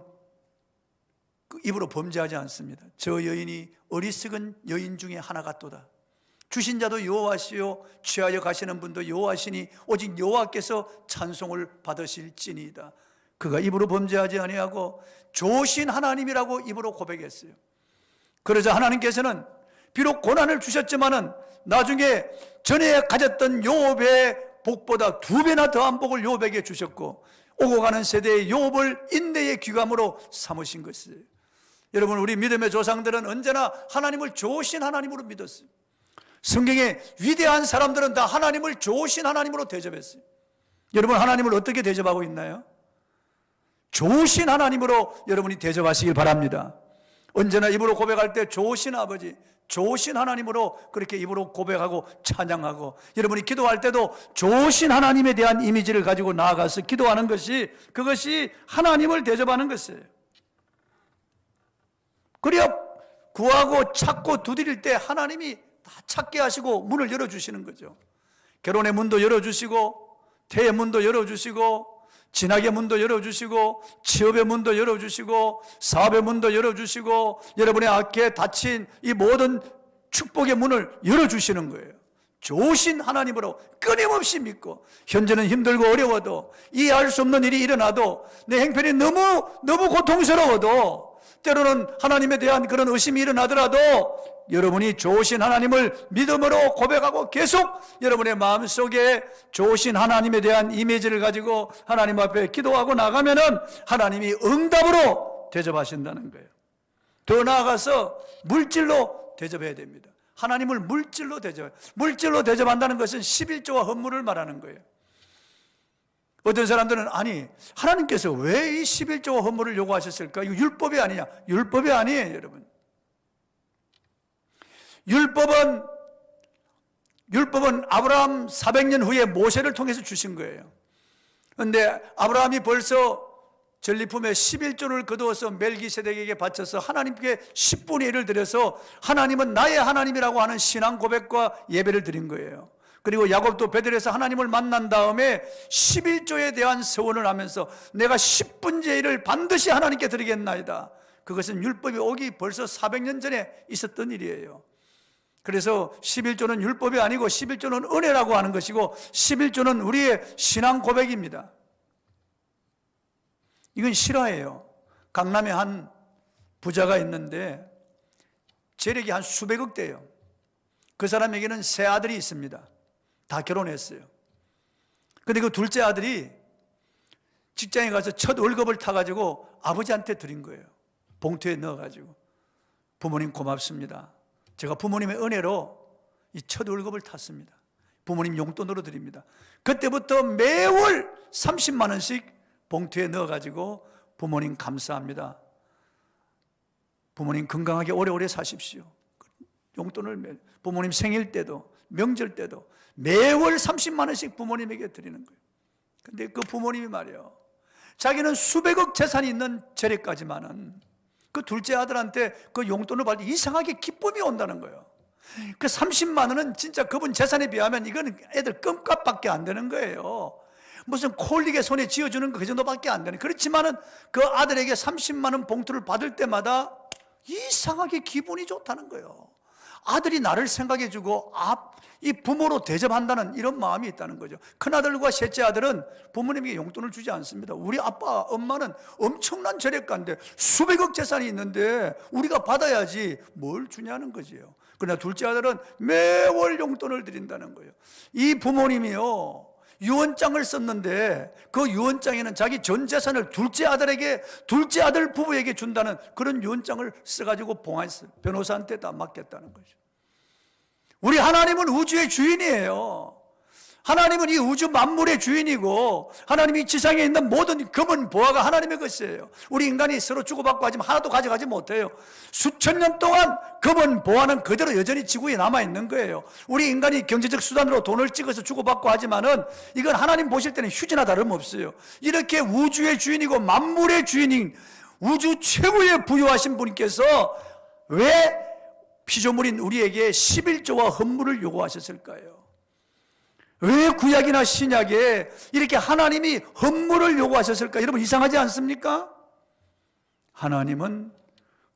그 입으로 범죄하지 않습니다. 저 여인이 어리석은 여인 중에 하나 같도다. 주신 자도 여호와시요 취하여 가시는 분도 여호와시니 오직 여호와께서 찬송을 받으실지니이다. 그가 입으로 범죄하지 아니하고 좋으신 하나님이라고 입으로 고백했어요. 그러자 하나님께서는 비록 고난을 주셨지만은 나중에 전에 가졌던 요업의 복보다 2배나 더한 복을 요업에게 주셨고 오고 가는 세대의 요업을 인내의 귀감으로 삼으신 것이에요. 여러분, 우리 믿음의 조상들은 언제나 하나님을 좋으신 하나님으로 믿었어요. 성경의 위대한 사람들은 다 하나님을 좋으신 하나님으로 대접했어요. 여러분, 하나님을 어떻게 대접하고 있나요? 좋으신 하나님으로 여러분이 대접하시길 바랍니다. 언제나 입으로 고백할 때 좋으신 아버지, 좋으신 하나님으로 그렇게 입으로 고백하고 찬양하고, 여러분이 기도할 때도 좋으신 하나님에 대한 이미지를 가지고 나아가서 기도하는 것이, 그것이 하나님을 대접하는 것이에요. 그래야 구하고 찾고 두드릴 때 하나님이 다 찾게 하시고 문을 열어주시는 거죠. 결혼의 문도 열어주시고, 태의 문도 열어주시고, 진학의 문도 열어주시고, 취업의 문도 열어주시고, 사업의 문도 열어주시고, 여러분의 앞에 닫힌 이 모든 축복의 문을 열어주시는 거예요. 좋으신 하나님으로 끊임없이 믿고, 현재는 힘들고 어려워도, 이해할 수 없는 일이 일어나도, 내 행편이 너무 고통스러워도, 때로는 하나님에 대한 그런 의심이 일어나더라도 여러분이 좋으신 하나님을 믿음으로 고백하고 계속 여러분의 마음속에 좋으신 하나님에 대한 이미지를 가지고 하나님 앞에 기도하고 나가면은 하나님이 응답으로 대접하신다는 거예요. 더 나아가서 물질로 대접해야 됩니다. 하나님을 물질로 대접한다는 것은 11조와 헌물을 말하는 거예요. 어떤 사람들은 아니, 하나님께서 왜 이 11조와 헌물을 요구하셨을까? 이거 율법이 아니냐? 율법이 아니에요, 여러분. 율법은 아브라함 400년 후에 모세를 통해서 주신 거예요. 그런데 아브라함이 벌써 전리품에 11조를 거두어서 멜기세덱에게 바쳐서 하나님께 10분의 1을 드려서 하나님은 나의 하나님이라고 하는 신앙 고백과 예배를 드린 거예요. 그리고 야곱도 베들에서 하나님을 만난 다음에 11조에 대한 서원을 하면서 내가 10분의 1을 반드시 하나님께 드리겠나이다. 그것은 율법이 오기 벌써 400년 전에 있었던 일이에요. 그래서 11조는 율법이 아니고 11조는 은혜라고 하는 것이고 11조는 우리의 신앙 고백입니다. 이건 실화예요. 강남에 한 부자가 있는데 재력이 한 수백억 대예요. 그 사람에게는 세 아들이 있습니다. 다 결혼했어요. 근데 그 둘째 아들이 직장에 가서 첫 월급을 타가지고 아버지한테 드린 거예요. 봉투에 넣어가지고. 부모님 고맙습니다. 제가 부모님의 은혜로 이 첫 월급을 탔습니다. 부모님 용돈으로 드립니다. 그때부터 매월 30만 원씩 봉투에 넣어가지고 부모님 감사합니다. 부모님 건강하게 오래오래 사십시오. 용돈을 부모님 생일 때도 명절 때도 매월 30만 원씩 부모님에게 드리는 거예요. 근데 그 부모님이 말이에요, 자기는 수백억 재산이 있는 재력까지만은 그 둘째 아들한테 그 용돈을 받을 때 이상하게 기쁨이 온다는 거예요. 그 30만 원은 진짜 그분 재산에 비하면 이거는 애들 껌값밖에 안 되는 거예요. 무슨 콜릭의 손에 쥐어주는 그 정도밖에 안 되는. 그렇지만은 그 아들에게 30만 원 봉투를 받을 때마다 이상하게 기분이 좋다는 거예요. 아들이 나를 생각해주고 이 부모로 대접한다는 이런 마음이 있다는 거죠. 큰아들과 셋째 아들은 부모님에게 용돈을 주지 않습니다. 우리 아빠, 엄마는 엄청난 재력가인데 수백억 재산이 있는데 우리가 받아야지 뭘 주냐는 거지요. 그러나 둘째 아들은 매월 용돈을 드린다는 거예요. 이 부모님이요, 유언장을 썼는데 그 유언장에는 자기 전 재산을 둘째 아들 부부에게 준다는 그런 유언장을 써가지고 봉화했어요. 변호사한테 다 맡겼다는 거죠. 우리 하나님은 우주의 주인이에요. 하나님은 이 우주 만물의 주인이고 하나님이 지상에 있는 모든 금은 보화가 하나님의 것이에요. 우리 인간이 서로 주고받고 하지만 하나도 가져가지 못해요. 수천 년 동안 금은 보화는 그대로 여전히 지구에 남아있는 거예요. 우리 인간이 경제적 수단으로 돈을 찍어서 주고받고 하지만은 이건 하나님 보실 때는 휴지나 다름없어요. 이렇게 우주의 주인이고 만물의 주인인 우주 최고의 부유하신 분께서 왜 피조물인 우리에게 11조와 헌물을 요구하셨을까요? 왜 구약이나 신약에 이렇게 하나님이 헌물을 요구하셨을까? 여러분 이상하지 않습니까? 하나님은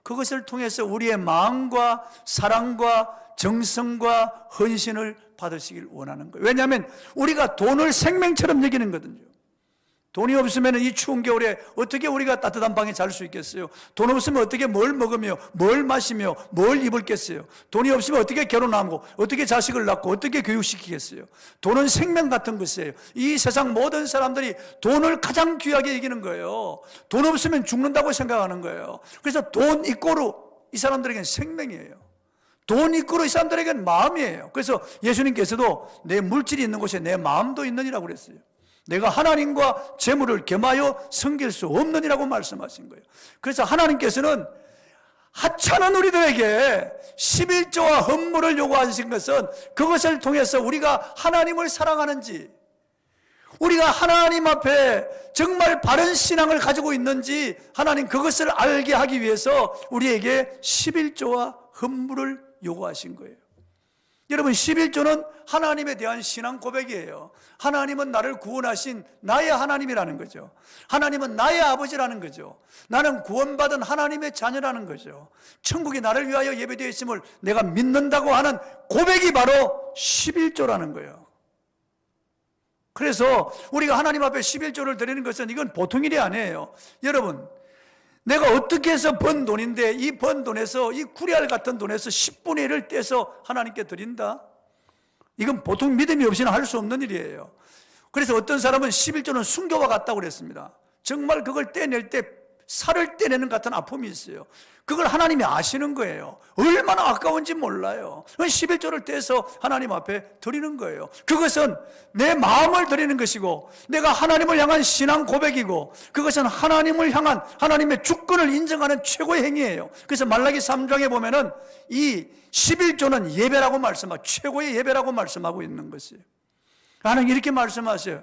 그것을 통해서 우리의 마음과 사랑과 정성과 헌신을 받으시길 원하는 거예요. 왜냐하면 우리가 돈을 생명처럼 여기는 거거든요. 돈이 없으면 이 추운 겨울에 어떻게 우리가 따뜻한 방에 잘 수 있겠어요? 돈 없으면 어떻게 뭘 먹으며 뭘 마시며 뭘 입을겠어요? 돈이 없으면 어떻게 결혼하고 어떻게 자식을 낳고 어떻게 교육시키겠어요? 돈은 생명 같은 것이에요. 이 세상 모든 사람들이 돈을 가장 귀하게 여기는 거예요. 돈 없으면 죽는다고 생각하는 거예요. 그래서 돈 이꼬르 이 사람들에게는 생명이에요. 돈 이꼬르 이 사람들에게는 마음이에요. 그래서 예수님께서도 내 물질이 있는 곳에 내 마음도 있느니라고 그랬어요. 내가 하나님과 재물을 겸하여 섬길 수 없느니라고 말씀하신 거예요. 그래서 하나님께서는 하찮은 우리들에게 11조와 헌물을 요구하신 것은 그것을 통해서 우리가 하나님을 사랑하는지, 우리가 하나님 앞에 정말 바른 신앙을 가지고 있는지 하나님 그것을 알게 하기 위해서 우리에게 11조와 헌물을 요구하신 거예요. 여러분, 11조는 하나님에 대한 신앙 고백이에요. 하나님은 나를 구원하신 나의 하나님이라는 거죠. 하나님은 나의 아버지라는 거죠. 나는 구원받은 하나님의 자녀라는 거죠. 천국이 나를 위하여 예배되어 있음을 내가 믿는다고 하는 고백이 바로 11조라는 거예요. 그래서 우리가 하나님 앞에 11조를 드리는 것은 이건 보통 일이 아니에요. 여러분, 내가 어떻게 해서 번 돈인데 이 번 돈에서, 이 구레알 같은 돈에서 10분의 1을 떼서 하나님께 드린다? 이건 보통 믿음이 없이는 할 수 없는 일이에요. 그래서 어떤 사람은 11조는 순교와 같다고 그랬습니다. 정말 그걸 떼낼 때 살을 떼내는 같은 아픔이 있어요. 그걸 하나님이 아시는 거예요. 얼마나 아까운지 몰라요. 11조를 떼서 하나님 앞에 드리는 거예요. 그것은 내 마음을 드리는 것이고 내가 하나님을 향한 신앙 고백이고 그것은 하나님을 향한 하나님의 주권을 인정하는 최고의 행위예요. 그래서 말라기 3장에 보면은 이 11조는 예배라고 말씀하고 최고의 예배라고 말씀하고 있는 것이에요. 하나님 이렇게 말씀하세요.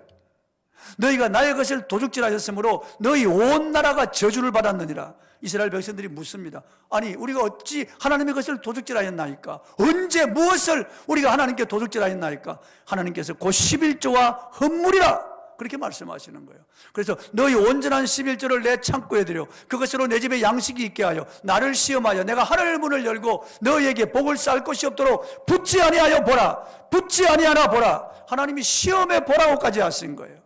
너희가 나의 것을 도둑질하셨으므로 너희 온 나라가 저주를 받았느니라. 이스라엘 백성들이 묻습니다. 아니 우리가 어찌 하나님의 것을 도둑질하였나이까? 언제 무엇을 우리가 하나님께 도둑질하였나이까? 하나님께서 그 11조와 헌물이라 그렇게 말씀하시는 거예요. 그래서 너희 온전한 11조를 내 창고에 들여 그것으로 내 집에 양식이 있게 하여 나를 시험하여 내가 하늘 문을 열고 너희에게 복을 쌓을 것이 없도록 붙지 아니하여 보라. 붙지 아니하나 보라. 하나님이 시험해 보라고까지 하신 거예요.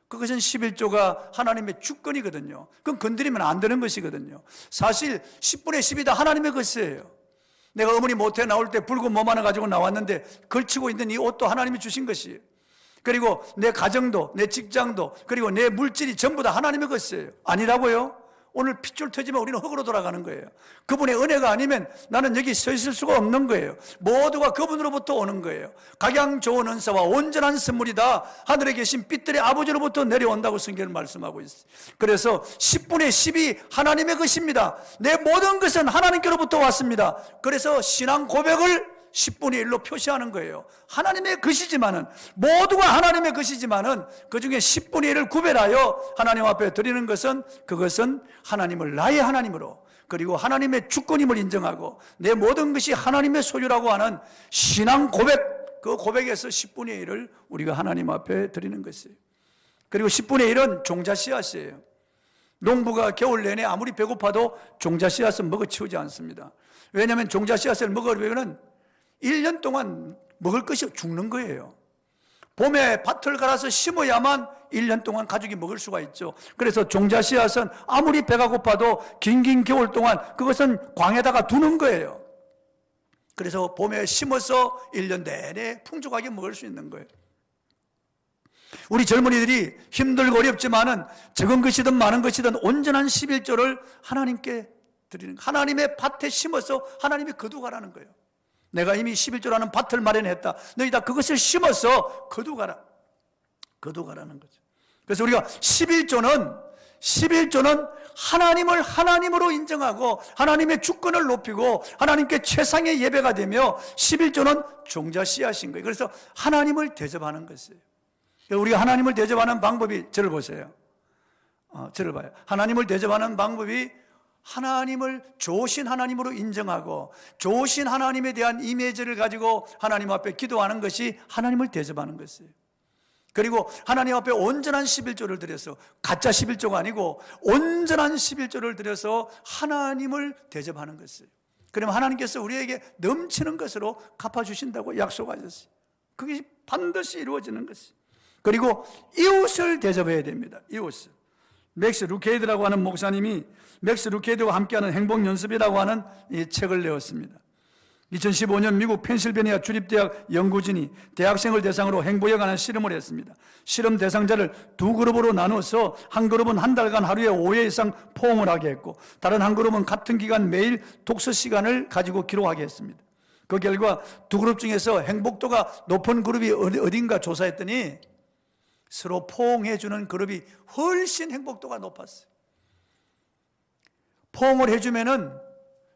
그것은 11조가 하나님의 주권이거든요. 그건 건드리면 안 되는 것이거든요. 사실 10분의 10이 다 하나님의 것이에요. 내가 어머니 모태에 나올 때 붉은 몸 하나 가지고 나왔는데 걸치고 있는 이 옷도 하나님이 주신 것이에요. 그리고 내 가정도 내 직장도 그리고 내 물질이 전부 다 하나님의 것이에요. 아니라고요? 오늘 핏줄 터지면 우리는 흙으로 돌아가는 거예요. 그분의 은혜가 아니면 나는 여기 서 있을 수가 없는 거예요. 모두가 그분으로부터 오는 거예요. 각양 좋은 은사와 온전한 선물이 다 하늘에 계신 빛들의 아버지로부터 내려온다고 성경은 말씀하고 있어요. 그래서 10분의 10이 하나님의 것입니다. 내 모든 것은 하나님께로부터 왔습니다. 그래서 신앙 고백을 10분의 1로 표시하는 거예요. 하나님의 것이지만은 모두가 하나님의 것이지만은 그중에 10분의 1을 구별하여 하나님 앞에 드리는 것은 그것은 하나님을 나의 하나님으로 그리고 하나님의 주권임을 인정하고 내 모든 것이 하나님의 소유라고 하는 신앙 고백, 그 고백에서 10분의 1을 우리가 하나님 앞에 드리는 것이에요. 그리고 10분의 1은 종자 씨앗이에요. 농부가 겨울 내내 아무리 배고파도 종자 씨앗은 먹어치우지 않습니다. 왜냐하면 종자 씨앗을 먹으려면 1년 동안 먹을 것이 죽는 거예요. 봄에 밭을 갈아서 심어야만 1년 동안 가족이 먹을 수가 있죠. 그래서 종자 씨앗은 아무리 배가 고파도 긴긴 겨울 동안 그것은 광에다가 두는 거예요. 그래서 봄에 심어서 1년 내내 풍족하게 먹을 수 있는 거예요. 우리 젊은이들이 힘들고 어렵지만은 적은 것이든 많은 것이든 온전한 11조를 하나님께 드리는 거예요. 하나님의 밭에 심어서 하나님이 거두가라는 거예요. 내가 이미 11조라는 밭을 마련했다. 너희 다 그것을 심어서 거두가라. 거두가라는 거죠. 그래서 우리가 11조는 하나님을 하나님으로 인정하고 하나님의 주권을 높이고 하나님께 최상의 예배가 되며 11조는 종자 씨앗인 거예요. 그래서 하나님을 대접하는 것이에요. 우리가 하나님을 대접하는 방법이 저를 보세요. 저를 봐요. 하나님을 대접하는 방법이 하나님을 좋으신 하나님으로 인정하고 좋으신 하나님에 대한 이미지를 가지고 하나님 앞에 기도하는 것이 하나님을 대접하는 것이에요. 그리고 하나님 앞에 온전한 11조를 드려서, 가짜 11조가 아니고 온전한 11조를 드려서 하나님을 대접하는 것이에요. 그러면 하나님께서 우리에게 넘치는 것으로 갚아주신다고 약속하셨어요. 그게 반드시 이루어지는 것이에요. 그리고 이웃을 대접해야 됩니다. 이웃을. 맥스 루케이드라고 하는 목사님이 맥스 루케이드와 함께하는 행복연습이라고 하는 이 책을 내었습니다. 2015년 미국 펜실베니아 주립대학 연구진이 대학생을 대상으로 행복에 관한 실험을 했습니다. 실험 대상자를 두 그룹으로 나누어서 한 그룹은 한 달간 하루에 5회 이상 포옹을 하게 했고, 다른 한 그룹은 같은 기간 매일 독서 시간을 가지고 기록하게 했습니다. 그 결과 두 그룹 중에서 행복도가 높은 그룹이 어딘가 조사했더니 서로 포옹해주는 그룹이 훨씬 행복도가 높았어요. 포옹을 해주면은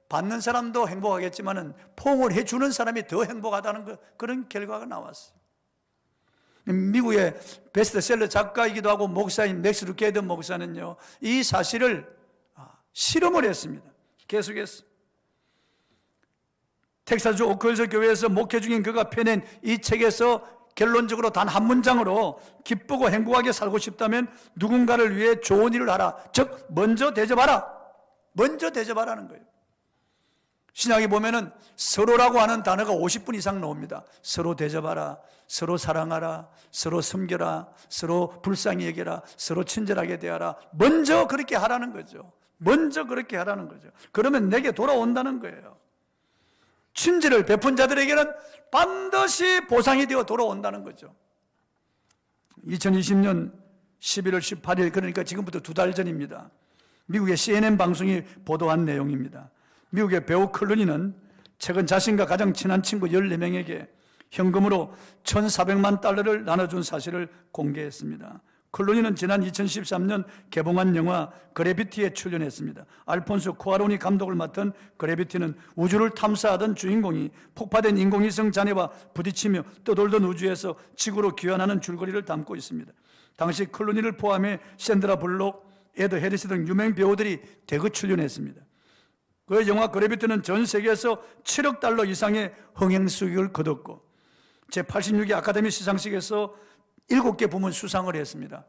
받는 사람도 행복하겠지만은 포옹을 해주는 사람이 더 행복하다는 그런 결과가 나왔어요. 미국의 베스트셀러 작가이기도 하고 목사인 맥스 루케이드 목사는요, 이 사실을 실험을 했습니다. 계속해서 텍사스 오클즈 교회에서 목회 중인 그가 펴낸 이 책에서 결론적으로 단 한 문장으로 기쁘고 행복하게 살고 싶다면 누군가를 위해 좋은 일을 하라. 즉 먼저 대접하라. 먼저 대접하라는 거예요. 신약에 보면은 서로라고 하는 단어가 50분 이상 나옵니다. 서로 대접하라, 서로 사랑하라, 서로 섬겨라, 서로 불쌍히 여겨라, 서로 친절하게 대하라. 먼저 그렇게 하라는 거죠. 먼저 그렇게 하라는 거죠. 그러면 내게 돌아온다는 거예요. 친절을 베푼 자들에게는 반드시 보상이 되어 돌아온다는 거죠. 2020년 11월 18일, 그러니까 지금부터 2달 전입니다. 미국의 CNN 방송이 보도한 내용입니다. 미국의 배우 클루니는 최근 자신과 가장 친한 친구 14명에게 현금으로 1,400만 달러를 나눠준 사실을 공개했습니다. 클루니는 지난 2013년 개봉한 영화 그래비티에 출연했습니다. 알폰소 쿠아론이 감독을 맡은 그래비티는 우주를 탐사하던 주인공이 폭파된 인공위성 잔해와 부딪히며 떠돌던 우주에서 지구로 귀환하는 줄거리를 담고 있습니다. 당시 클루니를 포함해 샌드라 블록, 에드 해리스 등 유명 배우들이 대거 출연했습니다. 그 영화 그래비티는 전 세계에서 7억 달러 이상의 흥행 수익을 거뒀고 제86회 아카데미 시상식에서 7개 부문 수상을 했습니다.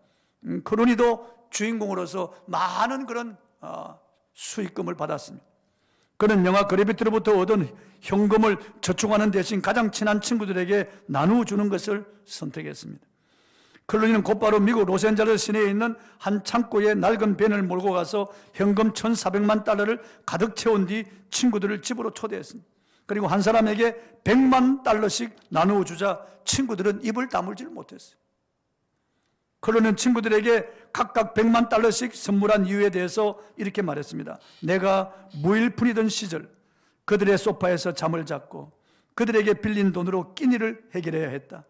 클루니도 주인공으로서 많은 그런 수익금을 받았습니다. 그는 영화 그래비티로부터 얻은 현금을 저축하는 대신 가장 친한 친구들에게 나누어주는 것을 선택했습니다. 클루니는 곧바로 미국 로스앤젤레스 시내에 있는 한 창고에 낡은 밴을 몰고 가서 현금 1,400만 달러를 가득 채운 뒤 친구들을 집으로 초대했습니다. 그리고 한 사람에게 100만 달러씩 나누어 주자 친구들은 입을 다물질 못했어요. 클루니는 친구들에게 각각 100만 달러씩 선물한 이유에 대해서 이렇게 말했습니다. 내가 무일푼이던 시절 그들의 소파에서 잠을 잤고 그들에게 빌린 돈으로 끼니를 해결해야 했다.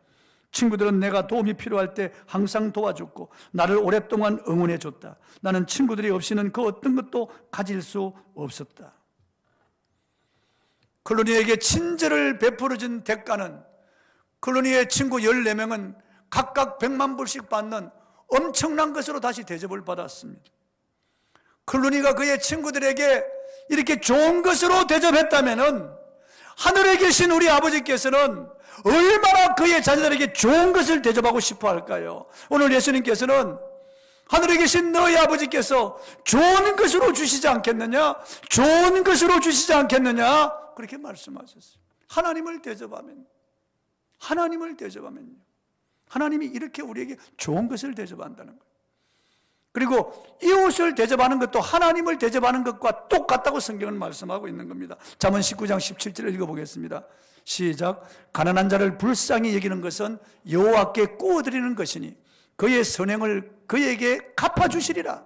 친구들은 내가 도움이 필요할 때 항상 도와줬고 나를 오랫동안 응원해 줬다. 나는 친구들이 없이는 그 어떤 것도 가질 수 없었다. 클루니에게 친절을 베풀어준 대가는 클루니의 친구 14명은 각각 100만 불씩 받는 엄청난 것으로 다시 대접을 받았습니다. 클루니가 그의 친구들에게 이렇게 좋은 것으로 대접했다면은 하늘에 계신 우리 아버지께서는 얼마나 그의 자녀들에게 좋은 것을 대접하고 싶어 할까요? 오늘 예수님께서는 하늘에 계신 너희 아버지께서 좋은 것으로 주시지 않겠느냐? 좋은 것으로 주시지 않겠느냐? 그렇게 말씀하셨어요. 하나님을 대접하면요. 하나님이 이렇게 우리에게 좋은 것을 대접한다는 거예요. 그리고 이웃을 대접하는 것도 하나님을 대접하는 것과 똑같다고 성경은 말씀하고 있는 겁니다. 잠언 19장 17절을 읽어보겠습니다. 시작. 가난한 자를 불쌍히 여기는 것은 여호와께 구워드리는 것이니 그의 선행을 그에게 갚아주시리라.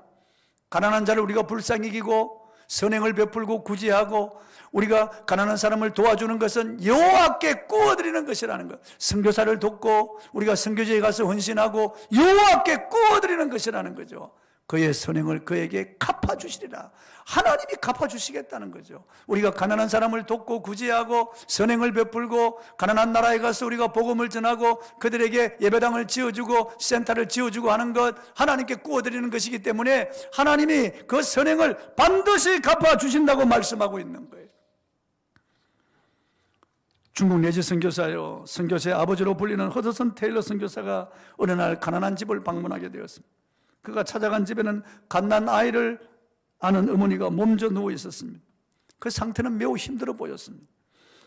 가난한 자를 우리가 불쌍히 여기고 선행을 베풀고 구제하고 우리가 가난한 사람을 도와주는 것은 여호와께 구워드리는 것이라는 것. 선교사를 돕고 우리가 선교지에 가서 헌신하고 여호와께 구워드리는 것이라는 거죠. 그의 선행을 그에게 갚아주시리라. 하나님이 갚아주시겠다는 거죠. 우리가 가난한 사람을 돕고 구제하고 선행을 베풀고 가난한 나라에 가서 우리가 복음을 전하고 그들에게 예배당을 지어주고 센터를 지어주고 하는 것 하나님께 구워드리는 것이기 때문에 하나님이 그 선행을 반드시 갚아주신다고 말씀하고 있는 거예요. 중국 내지 선교사요, 선교사의 아버지로 불리는 허드슨 테일러 선교사가 어느 날 가난한 집을 방문하게 되었습니다. 그가 찾아간 집에는 갓난 아이를 아는 어머니가 몸져 누워 있었습니다. 그 상태는 매우 힘들어 보였습니다.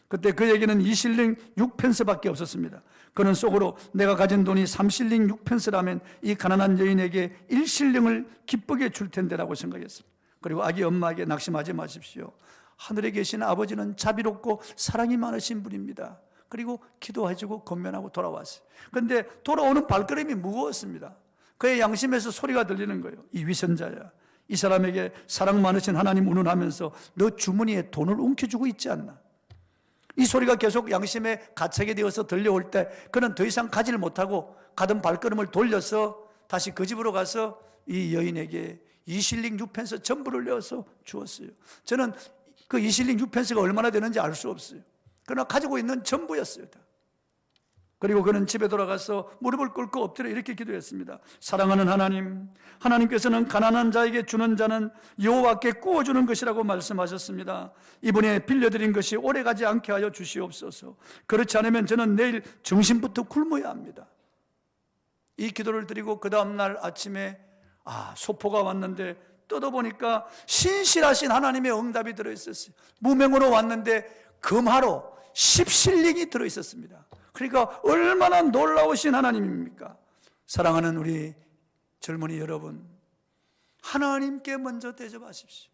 그때 그에게는 2실링 6펜스밖에 없었습니다. 그는 속으로 내가 가진 돈이 3실링 6펜스라면 이 가난한 여인에게 1실링을 기쁘게 줄 텐데라고 생각했습니다. 그리고 아기 엄마에게 낙심하지 마십시오. 하늘에 계신 아버지는 자비롭고 사랑이 많으신 분입니다. 그리고 기도해주고 건면하고 돌아왔어요. 그런데 돌아오는 발걸음이 무거웠습니다. 그의 양심에서 소리가 들리는 거예요. 이 위선자야, 이 사람에게 사랑 많으신 하나님 운운하면서 너 주머니에 돈을 움켜쥐고 있지 않나? 이 소리가 계속 양심에 가책이 되어서 들려올 때 그는 더 이상 가지를 못하고 가던 발걸음을 돌려서 다시 그 집으로 가서 이 여인에게 2실링 6펜스 전부를 내어서 주었어요. 저는 그 2실링 6펜스가 얼마나 되는지 알 수 없어요. 그러나 가지고 있는 전부였어요. 그리고 그는 집에 돌아가서 무릎을 꿇고 엎드려 이렇게 기도했습니다. 사랑하는 하나님, 하나님께서는 가난한 자에게 주는 자는 여호와께 구워주는 것이라고 말씀하셨습니다. 이번에 빌려드린 것이 오래가지 않게 하여 주시옵소서. 그렇지 않으면 저는 내일 점심부터 굶어야 합니다. 이 기도를 드리고 그 다음날 아침에 소포가 왔는데 뜯어보니까 신실하신 하나님의 응답이 들어있었어요. 무명으로 왔는데 금하로 10실링이 들어있었습니다. 그러니까 얼마나 놀라우신 하나님입니까? 사랑하는 우리 젊은이 여러분, 하나님께 먼저 대접하십시오.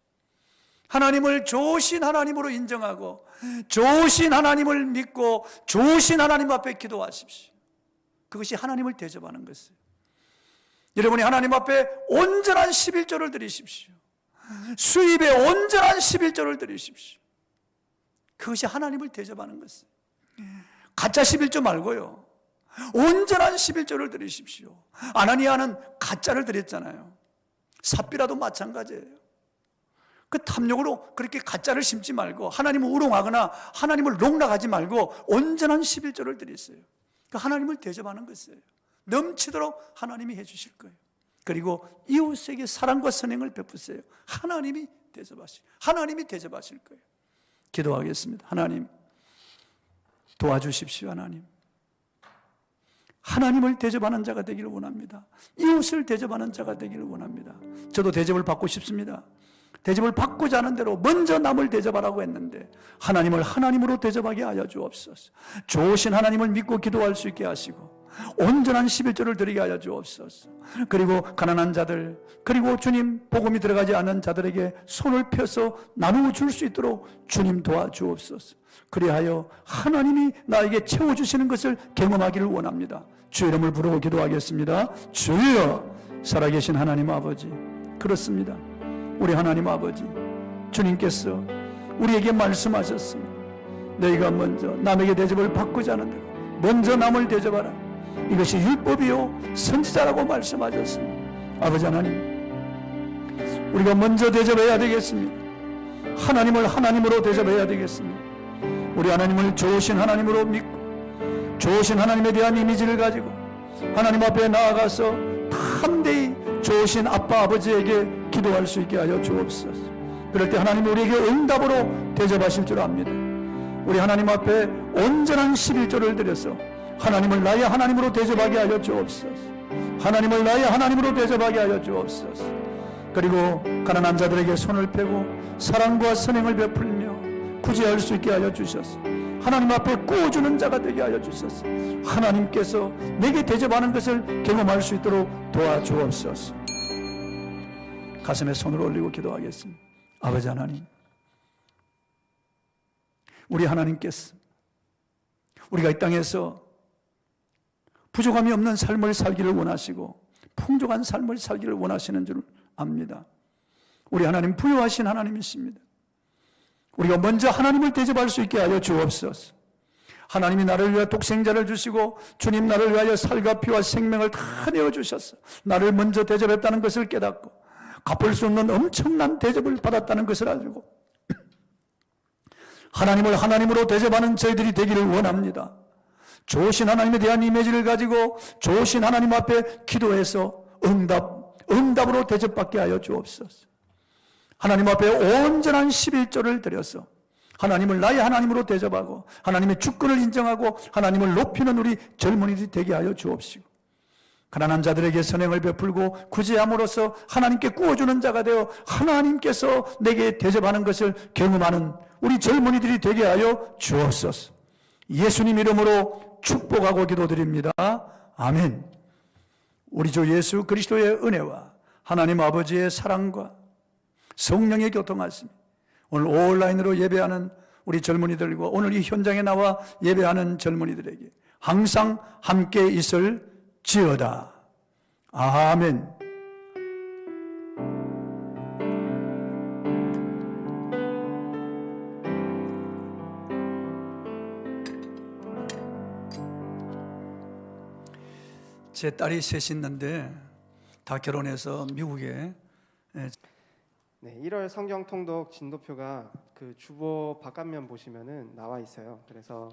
하나님을 좋으신 하나님으로 인정하고 좋으신 하나님을 믿고 좋으신 하나님 앞에 기도하십시오. 그것이 하나님을 대접하는 것이에요. 여러분이 하나님 앞에 온전한 11조를 드리십시오. 수입에 온전한 11조를 드리십시오. 그것이 하나님을 대접하는 것이에요. 가짜 11조 말고요, 온전한 11조를 드리십시오. 아나니아는 가짜를 드렸잖아요. 삽비라도 마찬가지예요. 그 탐욕으로 그렇게 가짜를 심지 말고 하나님을 우롱하거나 하나님을 농락하지 말고 온전한 11조를 드렸어요. 그러니까 하나님을 대접하는 것이에요. 넘치도록 하나님이 해주실 거예요. 그리고 이웃에게 사랑과 선행을 베푸세요. 하나님이 대접하실 거예요. 기도하겠습니다. 하나님 도와주십시오. 하나님을 대접하는 자가 되기를 원합니다. 이웃을 대접하는 자가 되기를 원합니다. 저도 대접을 받고 싶습니다. 대접을 받고자 하는 대로 먼저 남을 대접하라고 했는데 하나님을 하나님으로 대접하게 하여 주옵소서. 좋으신 하나님을 믿고 기도할 수 있게 하시고 온전한 11조를 드리게 하여 주옵소서. 그리고 가난한 자들, 그리고 주님 복음이 들어가지 않은 자들에게 손을 펴서 나누어 줄 수 있도록 주님 도와주옵소서. 그리하여 하나님이 나에게 채워주시는 것을 경험하기를 원합니다. 주의 이름을 부르고 기도하겠습니다. 주여, 살아계신 하나님 아버지, 그렇습니다. 우리 하나님 아버지, 주님께서 우리에게 말씀하셨습니다. 너희가 먼저 남에게 대접을 받고자 하는 대로 먼저 남을 대접하라. 이것이 율법이요 선지자라고 말씀하셨습니다. 아버지 하나님, 우리가 먼저 대접해야 되겠습니다. 하나님을 하나님으로 대접해야 되겠습니다. 우리 하나님을 좋으신 하나님으로 믿고 좋으신 하나님에 대한 이미지를 가지고 하나님 앞에 나아가서 담대히 좋으신 아빠 아버지에게 기도할 수 있게 하여 주옵소서. 그럴 때 하나님 우리에게 응답으로 대접하실 줄 압니다. 우리 하나님 앞에 온전한 11조를 드려서 하나님을 나의 하나님으로 대접하게 하여 주옵소서. 하나님을 나의 하나님으로 대접하게 하여 주옵소서. 그리고 가난한 자들에게 손을 펴고 사랑과 선행을 베풀며 구제할 수 있게 하여 주셔서 하나님 앞에 구워주는 자가 되게 하여 주셔서 하나님께서 내게 대접하는 것을 경험할 수 있도록 도와주옵소서. 가슴에 손을 올리고 기도하겠습니다. 아버지 하나님, 우리 하나님께서 우리가 이 땅에서 부족함이 없는 삶을 살기를 원하시고 풍족한 삶을 살기를 원하시는 줄 압니다. 우리 하나님 부유하신 하나님이십니다. 우리가 먼저 하나님을 대접할 수 있게 하여 주옵소서. 하나님이 나를 위하여 독생자를 주시고 주님 나를 위하여 살과 피와 생명을 다 내어주셔서 나를 먼저 대접했다는 것을 깨닫고 갚을 수 없는 엄청난 대접을 받았다는 것을 알고 하나님을 하나님으로 대접하는 저희들이 되기를 원합니다. 좋으신 하나님에 대한 이미지를 가지고 좋으신 하나님 앞에 기도해서 응답으로 대접받게 하여 주옵소서. 하나님 앞에 온전한 11조를 드려서 하나님을 나의 하나님으로 대접하고 하나님의 주권을 인정하고 하나님을 높이는 우리 젊은이들이 되게 하여 주옵시고, 가난한 자들에게 선행을 베풀고 구제함으로써 하나님께 구워주는 자가 되어 하나님께서 내게 대접하는 것을 경험하는 우리 젊은이들이 되게 하여 주옵소서. 예수님 이름으로 축복하고 기도드립니다. 아멘. 우리 주 예수 그리스도의 은혜와 하나님 아버지의 사랑과 성령의 교통하심, 오늘 온라인으로 예배하는 우리 젊은이들과 오늘 이 현장에 나와 예배하는 젊은이들에게 항상 함께 있을 지어다. 아멘. 제 딸이 셋이 있는데 다 결혼해서 미국에. 네, 1월 성경 통독 진도표가 그 주보 바깥면 보시면은 나와 있어요. 그래서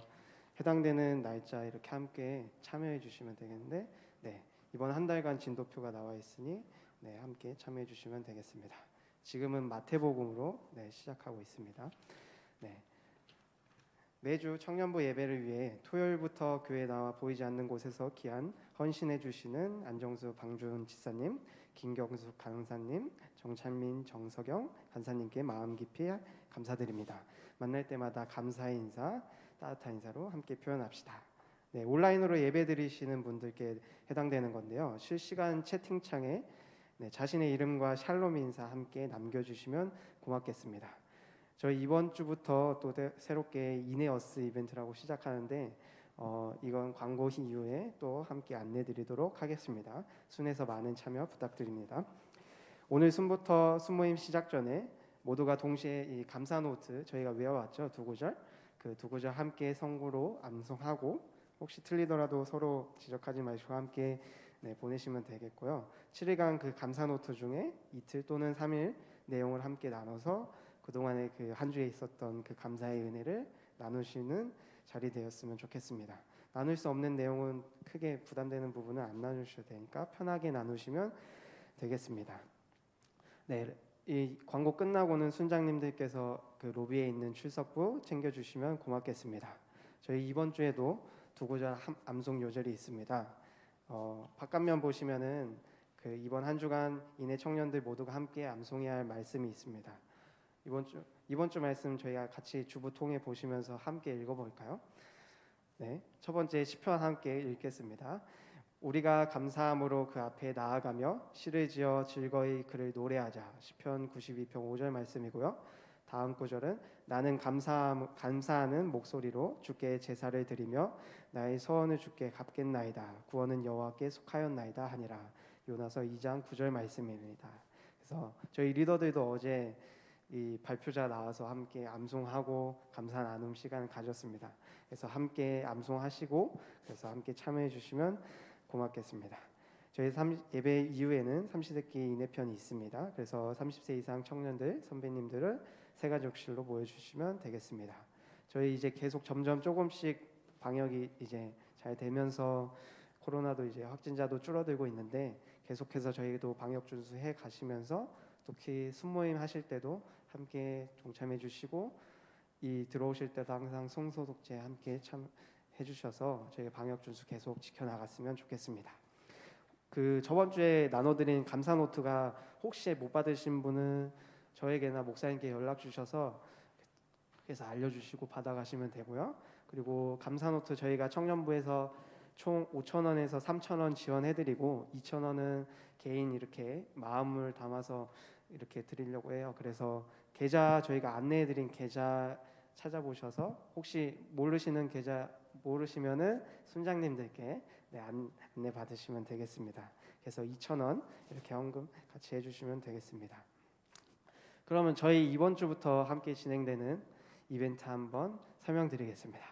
해당되는 날짜 이렇게 함께 참여해 주시면 되겠는데, 네, 이번 한 달간 진도표가 나와 있으니 네, 함께 참여해 주시면 되겠습니다. 지금은 마태복음으로 시작하고 있습니다. 네. 매주 청년부 예배를 위해 토요일부터 교회 나와 보이지 않는 곳에서 귀한 헌신해 주시는 안정수 방준 지사님, 김경숙 강사님, 정찬민 정석영 간사님께 마음 깊이 감사드립니다. 만날 때마다 감사의 인사, 따뜻한 인사로 함께 표현합시다. 네, 온라인으로 예배 드리시는 분들께 해당되는 건데요. 실시간 채팅창에 자신의 이름과 샬롬 인사 함께 남겨주시면 고맙겠습니다. 저희 이번 주부터 또 새롭게 이네어스 이벤트라고 시작하는데 이건 광고 이후에 또 함께 안내드리도록 하겠습니다. 순에서 많은 참여 부탁드립니다. 오늘 순부터 순모임 시작 전에 모두가 동시에 이 감사 노트 저희가 외워왔죠. 두 구절, 그 두 구절 함께 성구로 암송하고 혹시 틀리더라도 서로 지적하지 마시고 함께 보내시면 되겠고요. 7일간 그 감사 노트 중에 이틀 또는 3일 내용을 함께 나눠서 그동안에 그 한 주에 있었던 그 감사의 은혜를 나누시는 자리 되었으면 좋겠습니다. 나눌 수 없는 내용은 크게 부담되는 부분은 안 나누셔도 되니까 편하게 나누시면 되겠습니다. 네, 이 광고 끝나고는 순장님들께서 그 로비에 있는 출석부 챙겨주시면 고맙겠습니다. 저희 이번 주에도 두 구절 암송 요절이 있습니다. 바깥면 보시면은 그 이번 한 주간 이내 청년들 모두가 함께 암송해야 할 말씀이 있습니다. 이번 주 말씀 저희가 같이 주부 통해 보시면서 함께 읽어볼까요? 네, 첫 번째 시편 함께 읽겠습니다. 우리가 감사함으로 그 앞에 나아가며 시를 지어 즐거이 그를 노래하자. 시편 92편 5절 말씀이고요. 다음 구절은 나는 감사하는 목소리로 주께 제사를 드리며 나의 서원을 주께 갚겠나이다. 구원은 여호와께 속하였나이다 하니라. 요나서 2장 9절 말씀입니다. 그래서 저희 리더들도 어제 이 발표자 나와서 함께 암송하고 감사 나눔 시간을 가졌습니다. 그래서 함께 암송하시고 그래서 함께 참여해 주시면 고맙겠습니다. 저희 예배 이후에는 삼시세끼 인해편이 있습니다. 그래서 30세 이상 청년들, 선배님들을 새가족실로 모여주시면 되겠습니다. 저희 이제 계속 점점 조금씩 방역이 이제 잘 되면서 코로나도 이제 확진자도 줄어들고 있는데 계속해서 저희도 방역 준수해 가시면서 특히 순모임 하실 때도 함께 동참해 주시고 이 들어오실 때도 항상 손소독제 함께 참해 주셔서 저희 방역 준수 계속 지켜나갔으면 좋겠습니다. 그 저번 주에 나눠드린 감사 노트가 혹시 못 받으신 분은 저에게나 목사님께 연락 주셔서 그래서 알려주시고 받아가시면 되고요. 그리고 감사 노트 저희가 청년부에서 총 5,000원에서 3,000원 지원해드리고 2,000원은 개인 이렇게 마음을 담아서 이렇게 드리려고 해요. 그래서 계좌 저희가 안내해드린 계좌 찾아보셔서 혹시 모르시는 계좌 모르시면은 순장님들께 안내 받으시면 되겠습니다. 그래서 2,000원 이렇게 헌금 같이 해주시면 되겠습니다. 그러면 저희 이번 주부터 함께 진행되는 이벤트 한번 설명드리겠습니다.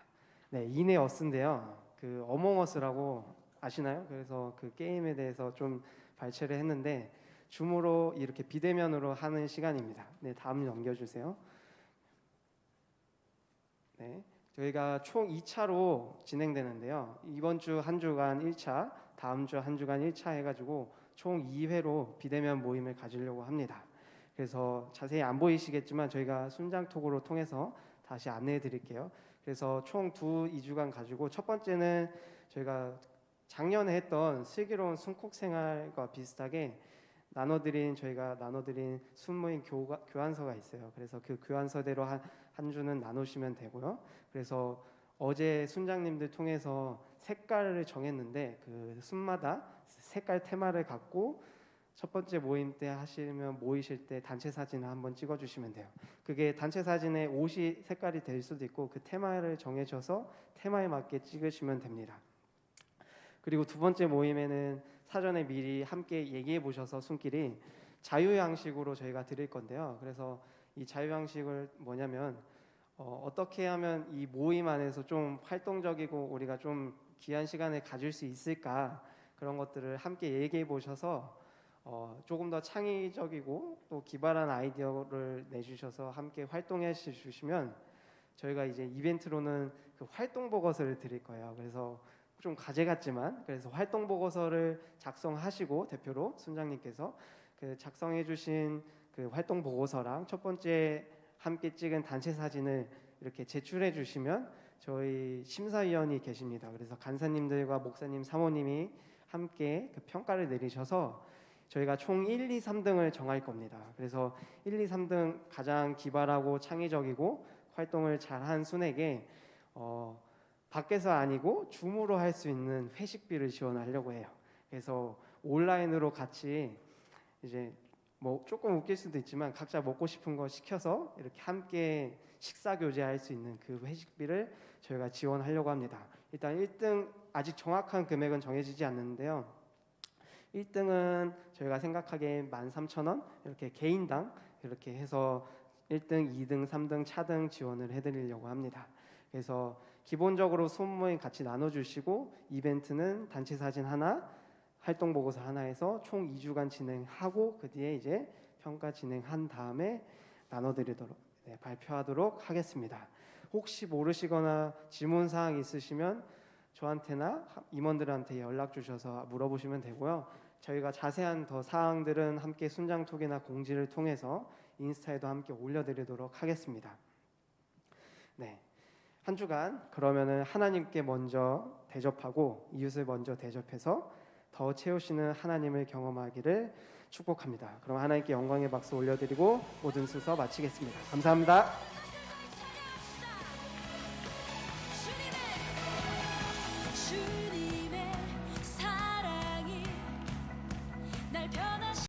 네, 이네어스인데요. 그 어몽어스라고 아시나요? 그래서 그 게임에 대해서 좀 발췌를 했는데 줌으로 이렇게 비대면으로 하는 시간입니다. 네, 다음 넘겨주세요. 네, 저희가 총 2차로 진행되는데요. 이번 주 한 주간 1차, 다음 주 한 주간 1차 해가지고 총 2회로 비대면 모임을 가지려고 합니다. 그래서 자세히 안 보이시겠지만 저희가 순장톡으로 통해서 다시 안내해 드릴게요. 그래서 총 2주간 가지고 첫 번째는 저희가 작년에 했던 슬기로운 순콕 생활과 비슷하게 저희가 나눠드린 순모임 교환서가 있어요. 그래서 그 교환서대로 한 주는 나누시면 되고요. 그래서 어제 순장님들 통해서 색깔을 정했는데 그 순마다 색깔 테마를 갖고 첫 번째 모임 때 모이실 때 단체 사진을 한번 찍어주시면 돼요. 그게 단체 사진의 옷이 색깔이 될 수도 있고 그 테마를 정해셔서 테마에 맞게 찍으시면 됩니다. 그리고 두 번째 모임에는 사전에 미리 함께 얘기해 보셔서 손길이 자유양식으로 저희가 드릴 건데요. 그래서 이 자유양식을 뭐냐면 어떻게 하면 이 모임 안에서 좀 활동적이고 우리가 좀 귀한 시간을 가질 수 있을까, 그런 것들을 함께 얘기해 보셔서 조금 더 창의적이고 또 기발한 아이디어를 내주셔서 함께 활동해 주시면 저희가 이제 이벤트로는 그 활동 보고서를 드릴 거예요. 그래서 좀 과제 같지만 그래서 활동 보고서를 작성하시고 대표로 순장님께서 그 작성해 주신 그 활동 보고서랑 첫 번째 함께 찍은 단체 사진을 이렇게 제출해 주시면 저희 심사위원이 계십니다. 그래서 간사님들과 목사님, 사모님이 함께 그 평가를 내리셔서 저희가 총 1, 2, 3등을 정할 겁니다. 그래서 1, 2, 3등 가장 기발하고 창의적이고 활동을 잘한 순에게 밖에서 아니고 줌으로 할 수 있는 회식비를 지원하려고 해요. 그래서 온라인으로 같이 이제 뭐 조금 웃길 수도 있지만 각자 먹고 싶은 거 시켜서 이렇게 함께 식사 교제할 수 있는 그 회식비를 저희가 지원하려고 합니다. 일단 1등 아직 정확한 금액은 정해지지 않는데요. 1등은 저희가 생각하기에 13,000원 이렇게 개인당 이렇게 해서 1등, 2등, 3등, 차등 지원을 해드리려고 합니다. 그래서 기본적으로 소모임 같이 나눠주시고 이벤트는 단체 사진 하나, 활동 보고서 하나 해서 총 2주간 진행하고 그 뒤에 이제 평가 진행한 다음에 나눠드리도록 발표하도록 하겠습니다. 혹시 모르시거나 질문 사항 있으시면 저한테나 임원들한테 연락 주셔서 물어보시면 되고요. 저희가 자세한 더 사항들은 함께 순장톡이나 공지를 통해서 인스타에도 함께 올려드리도록 하겠습니다. 네. 한 주간 그러면은 하나님께 먼저 대접하고 이웃을 먼저 대접해서 더 채우시는 하나님을 경험하기를 축복합니다. 그럼 하나님께 영광의 박수 올려드리고 모든 순서 마치겠습니다. 감사합니다. 주님